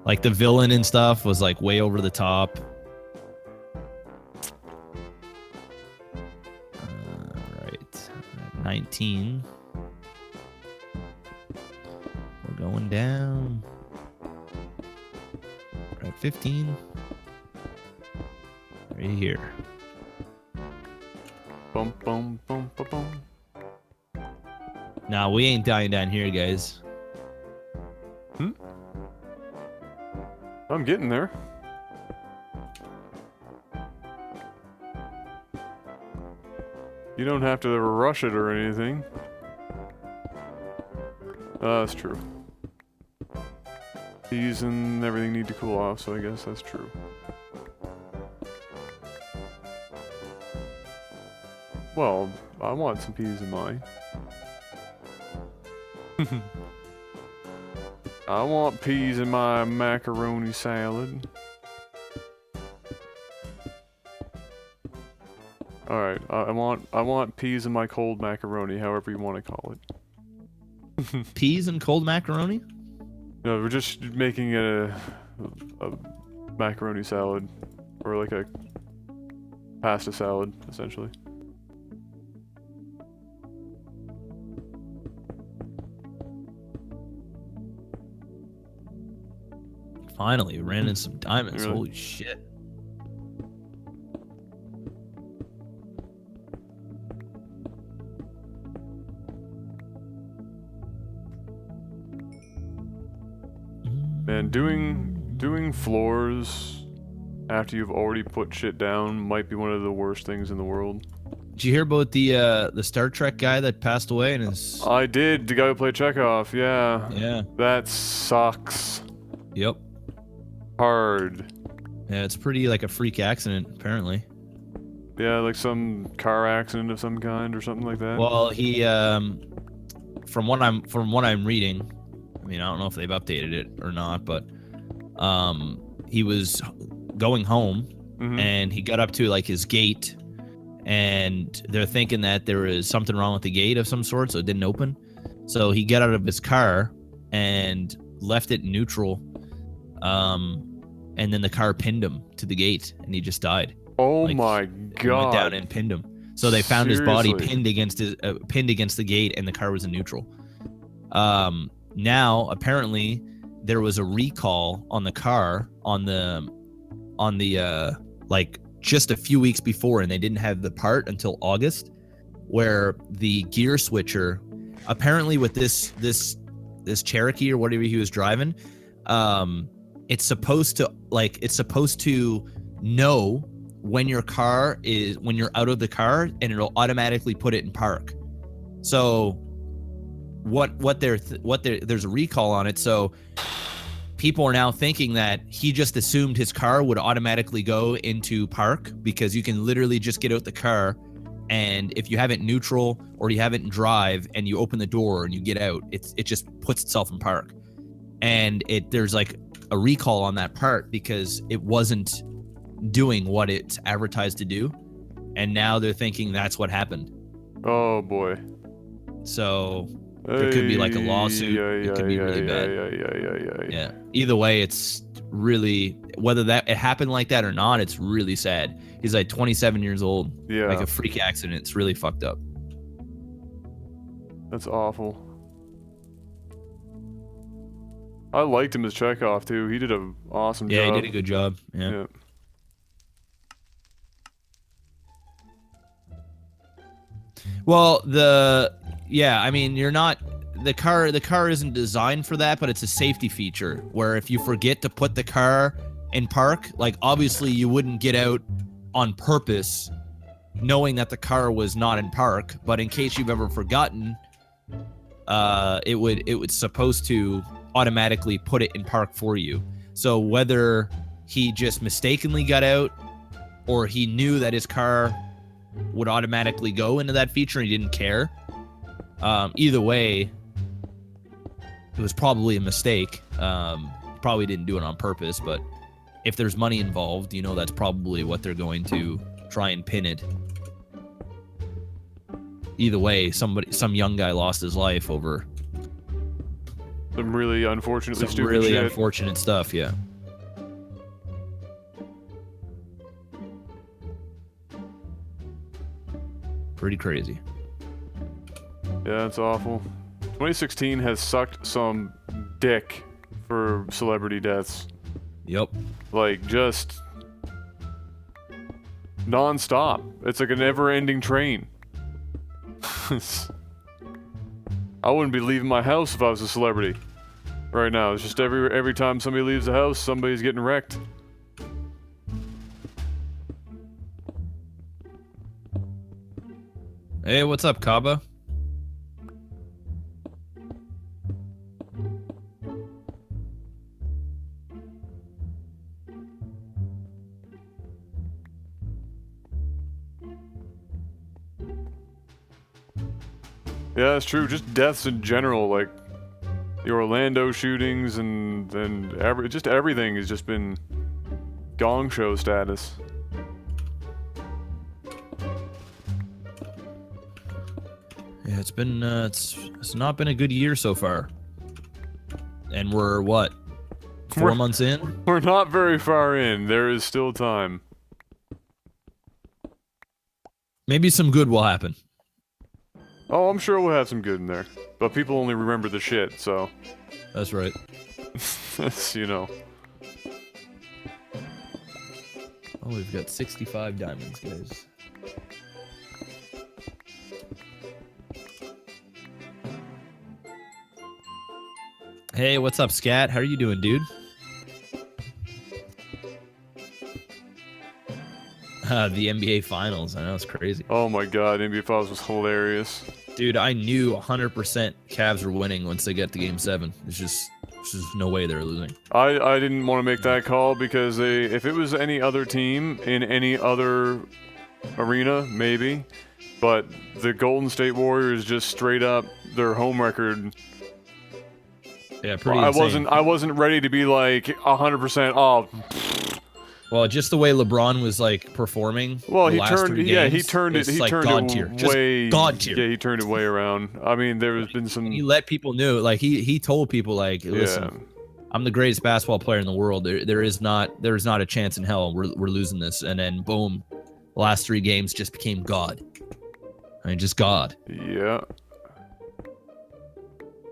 Like the villain and stuff was like way over the top. Right. 19. We're going down. We're at 15. Right here. Bum, bum, bum, bum, bum. Nah, we ain't dying down here, guys. I'm getting there. You don't have to rush it or anything. That's true. These and everything need to cool off, so I guess that's true. Well, I want some peas in mine. I want peas in my macaroni salad. Alright, I want peas in my cold macaroni, however you want to call it. Peas and cold macaroni? No, we're just making a macaroni salad, or like a pasta salad, essentially. Finally, ran in some diamonds. Really? Holy shit. Man, doing floors after you've already put shit down might be one of the worst things in the world. Did you hear about the Star Trek guy that passed away and his? I did. The guy who played Chekhov. Yeah. Yeah. That sucks. Yep. Hard. Yeah, it's pretty like a freak accident apparently. Yeah, like some car accident of some kind or something like that. Well, he from what I'm reading, I mean, I don't know if they've updated it or not, but he was going home and he got up to like his gate, and they're thinking that there is something wrong with the gate of some sort, so it didn't open. So he got out of his car and left it in neutral, and then the car pinned him to the gate, and he just died. Oh Like, my Went god. down and pinned him. So they found his body Seriously? pinned against the gate, and the car was in neutral. Now apparently there was a recall on the car on the like just a few weeks before, and they didn't have the part until August, where the gear switcher, apparently with this Cherokee or whatever he was driving, it's supposed to know when you're out of the car, and it'll automatically put it in park. So there's a recall on it, so people are now thinking that he just assumed his car would automatically go into park, because you can literally just get out the car, and if you have it neutral or you have it in drive and you open the door and you get out, it just puts itself in park. And there's like a recall on that part because it wasn't doing what it's advertised to do, and now they're thinking that's what happened. Oh boy. So there could be like a lawsuit. It could be really bad. Yeah. Either way, it's really, whether it happened like that or not, it's really sad. He's like 27 years old. Yeah. Like a freak accident. It's really fucked up. That's awful. I liked him as Chekhov too. He did an awesome job. Yeah, he did a good job. Yeah. Well, I mean, you're not, the car isn't designed for that, but it's a safety feature where if you forget to put the car in park, like obviously you wouldn't get out on purpose knowing that the car was not in park, but in case you've ever forgotten, it would supposed to automatically put it in park for you. So whether he just mistakenly got out or he knew that his car would automatically go into that feature and he didn't care, either way, it was probably a mistake. Probably didn't do it on purpose, but if there's money involved, you know, that's probably what they're going to try and pin it. Either way, some young guy lost his life over Some really unfortunately some stupid really shit. unfortunate stuff. Yeah. Pretty crazy. Yeah, it's awful. 2016 has sucked some dick for celebrity deaths. Yep. Like, just non-stop. It's like a never-ending train. I wouldn't be leaving my house if I was a celebrity right now. It's just every time somebody leaves the house, somebody's getting wrecked. Hey, what's up, Kaba? Yeah, that's true. Just deaths in general, like the Orlando shootings and just everything has just been gong show status. Yeah, it's been it's not been a good year so far. And we're what? 4 months in? We're not very far in. There is still time. Maybe some good will happen. Oh, I'm sure we'll have some good in there. But people only remember the shit, so... That's right. That's, you know... Oh, we've got 65 diamonds, guys. Hey, what's up, Scat? How are you doing, dude? The NBA Finals. I know, it's crazy. Oh my god, NBA Finals was hilarious. Dude, I knew 100% Cavs were winning once they get to Game 7. There's just no way they're losing. I didn't want to make that call because if it was any other team in any other arena, maybe. But the Golden State Warriors just straight up, their home record... Yeah, pretty insane. I wasn't ready to be like 100%, oh... Well, just the way LeBron was like performing. Well, the he last turned, 3 yeah, games, he turned it, it's like turned God it tier. way, Just God tier. yeah, he turned it way around. I mean, there's been some. He let people know, like he told people, like, listen, I'm the greatest basketball player in the world. There is not a chance in hell we're losing this. And then boom, the last 3 games just became God. I mean, just God. Yeah.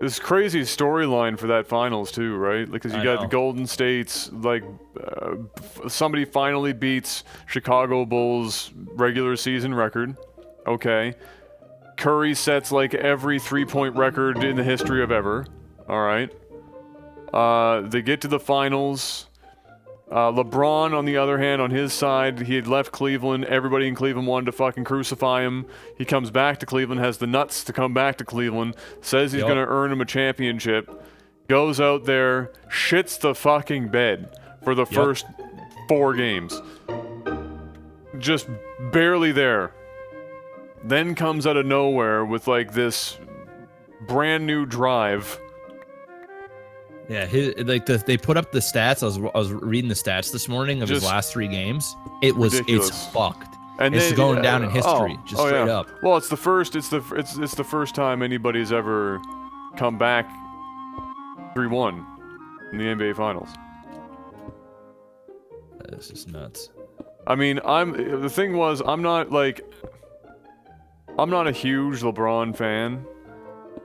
This crazy storyline for that finals too, right? Because you got the Golden State's like somebody finally beats Chicago Bulls regular season record. Okay. Curry sets like every 3-point record in the history of ever. All right. They get to the finals. LeBron, on the other hand, on his side, he had left Cleveland. Everybody in Cleveland wanted to fucking crucify him. He comes back to Cleveland, has the nuts to come back to Cleveland, says he's gonna earn him a championship, goes out there, shits the fucking bed for the first 4 games. Just barely there. Then comes out of nowhere with like this brand new drive. Yeah, they put up the stats. I was reading the stats this morning of his last 3 games. It's fucked. And it's going down in history, straight up. Well, it's the first time anybody's ever come back 3-1 in the NBA Finals. That's just nuts. I mean, the thing was, I'm not a huge LeBron fan.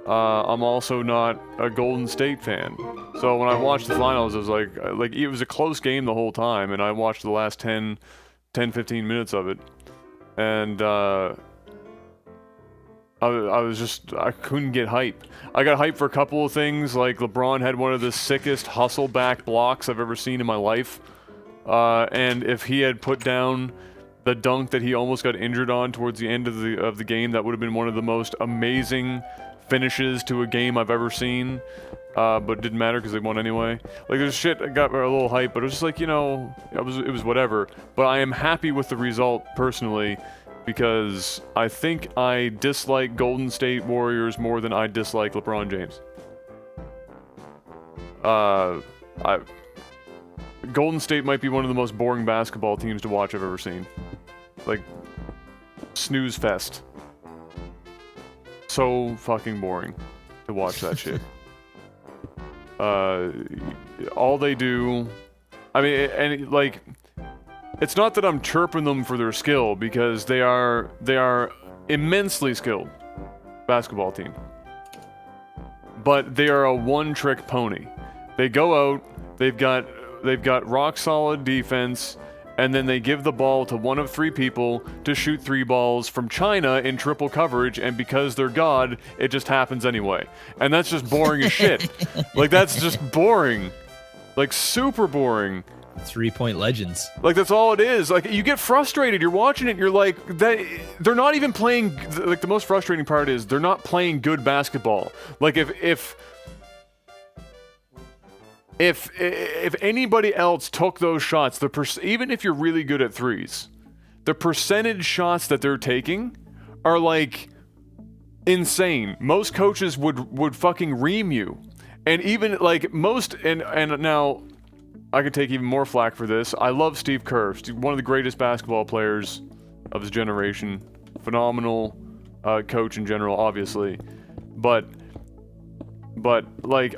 I'm also not a Golden State fan. So when I watched the finals, it was like it was a close game the whole time, and I watched the last 10, 15 minutes of it. And I couldn't get hype. I got hype for a couple of things, like LeBron had one of the sickest hustle back blocks I've ever seen in my life. And if he had put down the dunk that he almost got injured on towards the end of the game, that would have been one of the most amazing finishes to a game I've ever seen, but it didn't matter because they won anyway. Like, there's shit that got a little hype, but it was just like, you know, it was whatever. But I am happy with the result personally, because I think I dislike Golden State Warriors more than I dislike LeBron James. Golden State might be one of the most boring basketball teams to watch I've ever seen. Like, snooze fest. So fucking boring to watch that shit. All they do, I mean, and like, it's not that I'm chirping them for their skill, because they are immensely skilled basketball team. But they are a one-trick pony. They go out, they've got rock solid defense, and then they give the ball to one of 3 people to shoot 3 balls from China in triple coverage, and because they're God, it just happens anyway. And that's just boring as shit. Like, that's just boring. Like, super boring. 3-point legends. Like, that's all it is. Like, you get frustrated, you're watching it, you're like, they're not even playing, like, the most frustrating part is they're not playing good basketball. Like, if anybody else took those shots, even if you're really good at threes, the percentage shots that they're taking are like insane. Most coaches would fucking ream you. And even like and now I could take even more flack for this. I love Steve Kerr, one of the greatest basketball players of his generation. Phenomenal coach in general, obviously. But But like,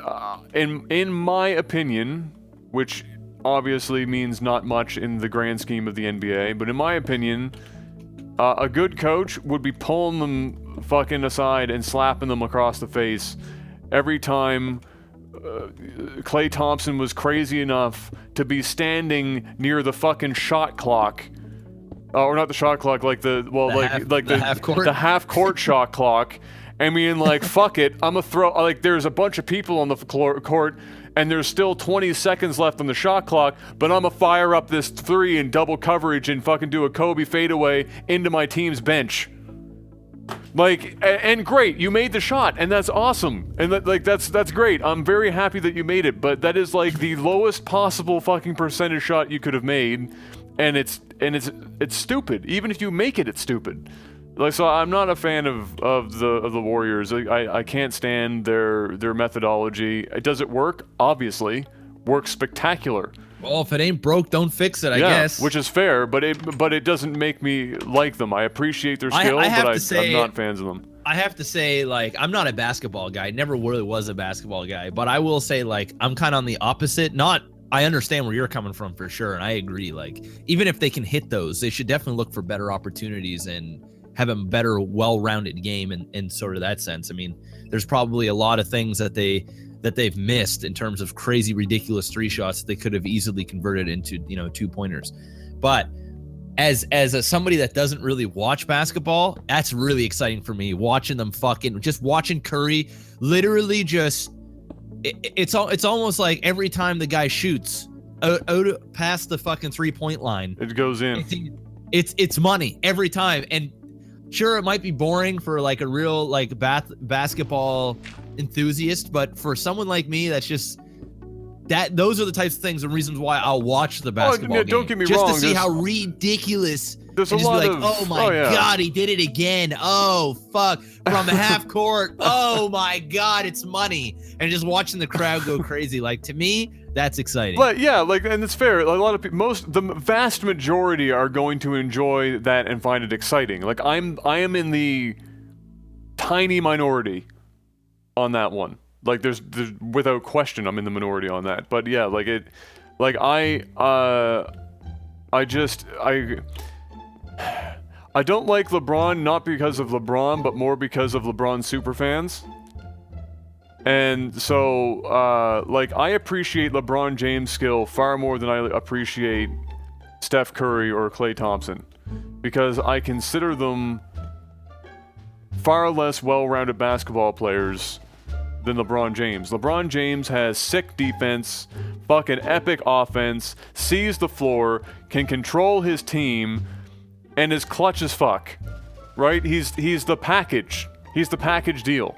in my opinion, which obviously means not much in the grand scheme of the NBA, but in my opinion, a good coach would be pulling them fucking aside and slapping them across the face every time Klay Thompson was crazy enough to be standing near the fucking shot clock. Or not the shot clock, like the half court shot clock. I mean, like, fuck it, I'm gonna throw, like, there's a bunch of people on the court, and there's still 20 seconds left on the shot clock, but I'm gonna fire up this three in double coverage and fucking do a Kobe fadeaway into my team's bench. Like, and great, you made the shot, and that's awesome, and that's great. I'm very happy that you made it, but that is like the lowest possible fucking percentage shot you could have made, and it's stupid. Even if you make it, it's stupid. Like, so I'm not a fan of the Warriors. I can't stand their methodology. Does it work? Obviously, works spectacular. Well, if it ain't broke, don't fix it, I guess. Which is fair, but it doesn't make me like them. I appreciate their skill, I'm not fans of them. I have to say, like, I'm not a basketball guy. Never really was a basketball guy, but I will say, like, I'm kind of on the opposite. I understand where you're coming from for sure, and I agree. Like, even if they can hit those, they should definitely look for better opportunities and have a better, well-rounded game in sort of that sense. I mean, there's probably a lot of things that they've missed in terms of crazy, ridiculous three shots that they could have easily converted into, 2-pointers. But as somebody that doesn't really watch basketball, that's really exciting for me. Watching them watching Curry, literally just, it's almost like every time the guy shoots out past the fucking 3-point line, it goes in. It's money every time. And sure, it might be boring for like a real like basketball enthusiast, but for someone like me, that's just those are the types of things and reasons why I'll watch the basketball game. Don't get me just wrong. Just to see how ridiculous. There's and a just lot be like, of, oh my God, he did it again. Oh, fuck. From half court. Oh my God, it's money. And just watching the crowd go crazy. Like, to me, that's exciting. But yeah, like, and it's fair. A lot of people, the vast majority are going to enjoy that and find it exciting. Like, I am in the tiny minority on that one. Like, there's without question, I'm in the minority on that. But yeah, I don't like LeBron, not because of LeBron, but more because of LeBron superfans. And so, I appreciate LeBron James' skill far more than I appreciate Steph Curry or Klay Thompson, because I consider them far less well-rounded basketball players than LeBron James. LeBron James has sick defense, fucking epic offense, sees the floor, can control his team, and is clutch as fuck, right? He's the package. He's the package deal.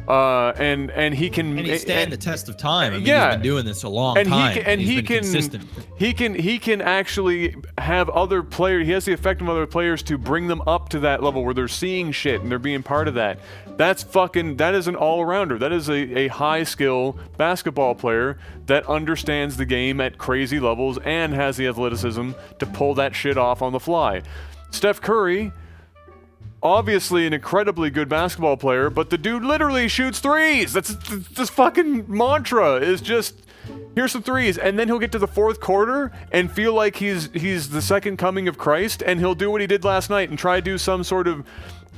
And he can stand the test of time. I mean, yeah, he's been doing this a long time. He's been consistent. He can actually have other players. He has the effect of other players to bring them up to that level where they're seeing shit and they're being part of that. That is an all-arounder. That is a high-skill basketball player that understands the game at crazy levels and has the athleticism to pull that shit off on the fly. Steph Curry, obviously an incredibly good basketball player, but the dude literally shoots threes. That's this fucking mantra is just, here's some threes, and then he'll get to the fourth quarter and feel like he's the second coming of Christ, and he'll do what he did last night and try to do some sort of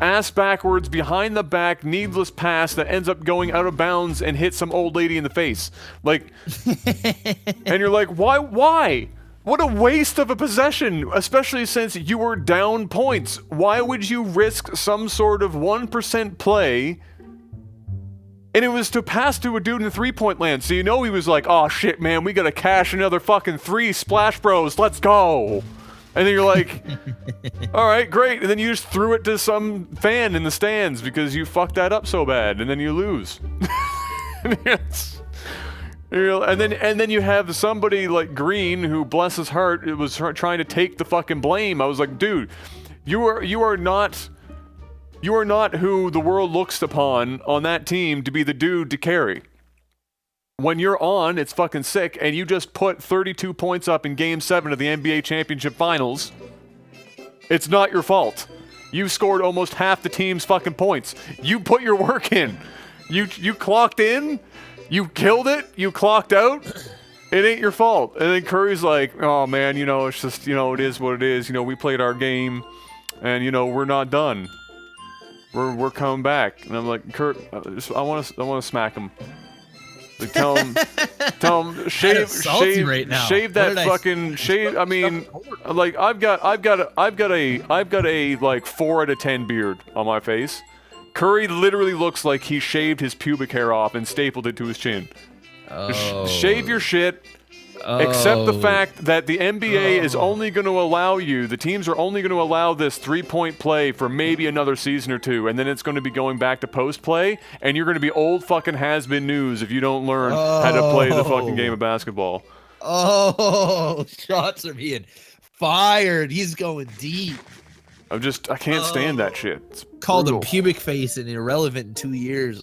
ass backwards, behind the back, needless pass that ends up going out of bounds and hits some old lady in the face. Like, and you're like, why? What a waste of a possession, especially since you were down points. Why would you risk some sort of 1% play? And it was to pass to a dude in the three-point land, so you know he was like, oh shit, man, we gotta cash another fucking 3 Splash Bros, let's go. And then you're like, all right, great. And then you just threw it to some fan in the stands because you fucked that up so bad, and then you lose. And then you have somebody like Green, who, bless his heart, was trying to take the fucking blame. I was like, dude, you are not who the world looks upon on that team to be the dude to carry. When you're on, it's fucking sick, and you just put 32 points up in Game 7 of the NBA Championship Finals. It's not your fault. You scored almost half the team's fucking points. You put your work in. You clocked in, you killed it, you clocked out. It ain't your fault. And then Curry's like, oh man, you know, it's just, you know, it is what it is. You know, we played our game, and you know, we're not done. We're coming back. And I'm like, Kurt, I want to smack him. Like, tell him, shave right now. Shave that fucking shave. I mean, like I've got a like 4 out of 10 beard on my face. Curry literally looks like he shaved his pubic hair off and stapled it to his chin. Oh. Shave your shit. Accept the fact that the NBA is only going to allow you, the teams are only going to allow this 3-point play for maybe another season or 2, and then it's going to be going back to post play, and you're going to be old fucking has-been news if you don't learn how to play the fucking game of basketball. Oh, shots are being fired. He's going deep. I can't stand that shit. It's called brutal. him pubic face and irrelevant in 2 years.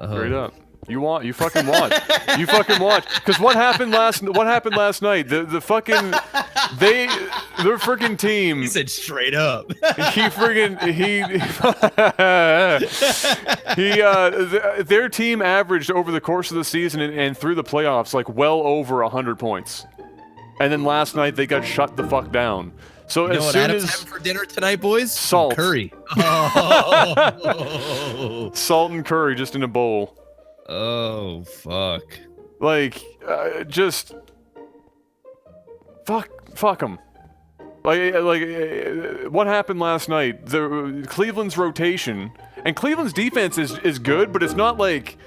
Straight up. You fucking watch. You fucking watch. Because what happened last night? Their freaking team. He said straight up. Their team averaged over the course of the season and through the playoffs like well over 100 points. And then last night they got shut the fuck down. So you know as what soon Adam's as having for dinner tonight, boys? Salt. Curry. Oh. Salt and curry just in a bowl. Oh, fuck. Like, just fuck them. What happened last night? Cleveland's rotation, and Cleveland's defense is good, but it's not like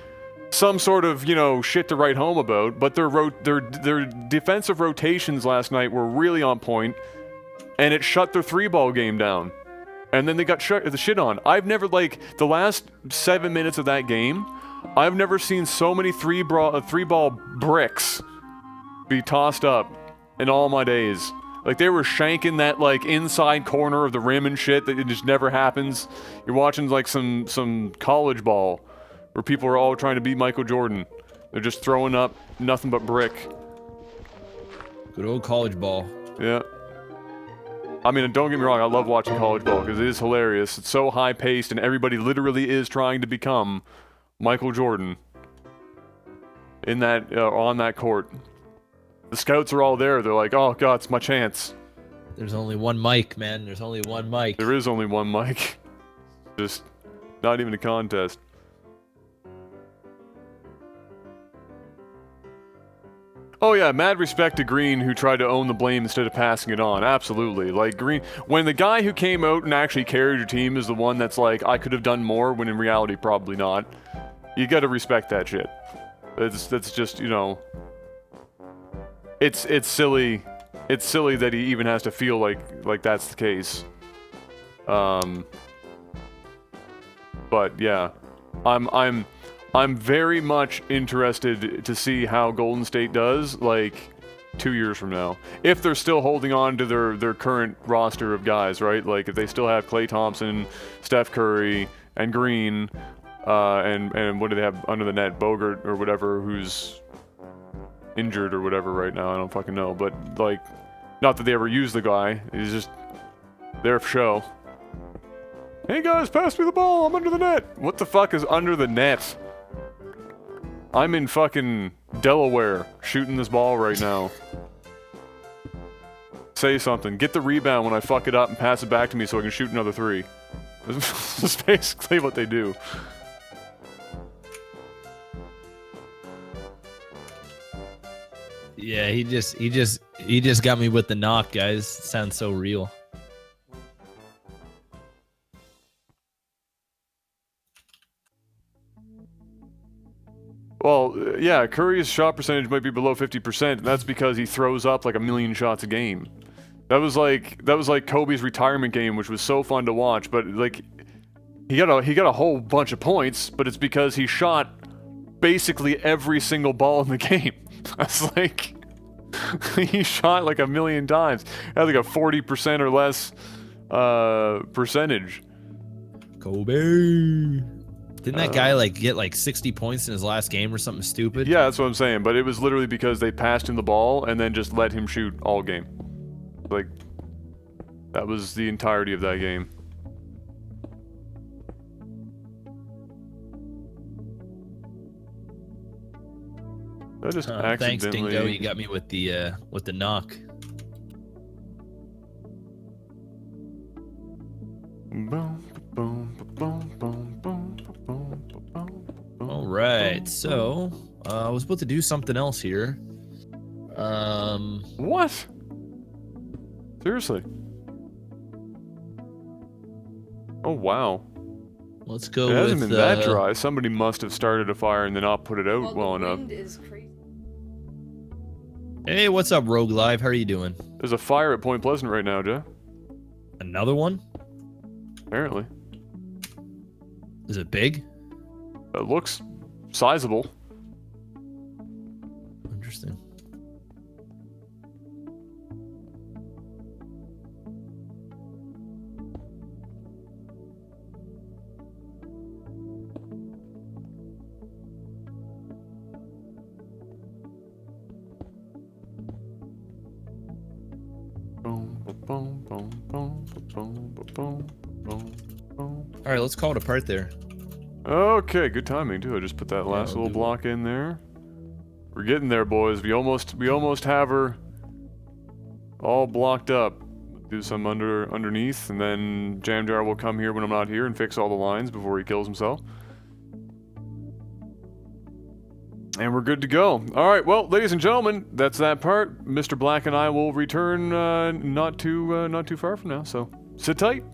some sort of, you know, shit to write home about. But their defensive rotations last night were really on point, and it shut their 3-ball game down. And then they got the shit on. I've never, like, the last 7 minutes of that game, I've never seen so many 3-ball bricks be tossed up in all my days. Like, they were shanking that, like, inside corner of the rim and shit that it just never happens. You're watching, like, some college ball where people are all trying to beat Michael Jordan. They're just throwing up nothing but brick. Good old college ball. Yeah. I mean, don't get me wrong, I love watching college ball because it is hilarious. It's so high-paced and everybody literally is trying to become Michael Jordan in that on that court. The scouts are all there. They're like, "Oh God, it's my chance." There's only one mic, man. There's only one mic. There is only one mic. Just not even a contest. Oh yeah, mad respect to Green who tried to own the blame instead of passing it on. Absolutely. Like Green, when the guy who came out and actually carried your team is the one that's like, I could have done more, when in reality probably not. You gotta respect that shit. That's just, you know, it's silly. It's silly that he even has to feel like that's the case. But yeah, I'm very much interested to see how Golden State does, like, 2 years from now. If they're still holding on to their current roster of guys, right? Like, if they still have Klay Thompson, Steph Curry, and Green, and what do they have under the net? Bogart or whatever, who's injured or whatever right now. I don't fucking know. But, like, not that they ever use the guy. He's just there for show. Hey guys, pass me the ball. I'm under the net. What the fuck is under the net? I'm in fucking Delaware shooting this ball right now. Say something. Get the rebound when I fuck it up and pass it back to me so I can shoot another 3. That's basically what they do. Yeah, he just got me with the knock, guys. Sounds so real. Well, yeah, Curry's shot percentage might be below 50%, and that's because he throws up like 1,000,000 shots a game. That was like Kobe's retirement game, which was so fun to watch. But like, he got a whole bunch of points, but it's because he shot basically every single ball in the game. That's like, he shot like 1,000,000 times. Had like a 40% or less percentage. Kobe. Didn't that guy like get like 60 points in his last game or something stupid? Yeah, that's what I'm saying. But it was literally because they passed him the ball and then just let him shoot all game. Like, that was the entirety of that game. I just Thanks, accidentally... Dingo. You got me with the knock. All right, so I was about to do something else here. What? Seriously? Oh wow. Let's go It hasn't with been that dry. Somebody must have started a fire and then not put it out well the enough. wind is crazy. Hey, what's up, Rogue Live? How are you doing? There's a fire at Point Pleasant right now, Jeff. Another one? Apparently. Is it big? It looks sizable. Interesting. All right, let's call it apart there. Okay, good timing too. I just put that last we'll little do block in there. We're getting there, boys. We almost have her all blocked up. Do some underneath, and then Jam Jar will come here when I'm not here and fix all the lines before he kills himself. And we're good to go. All right, well, ladies and gentlemen, that's that part. Mr. Black and I will return not too far from now. So sit tight.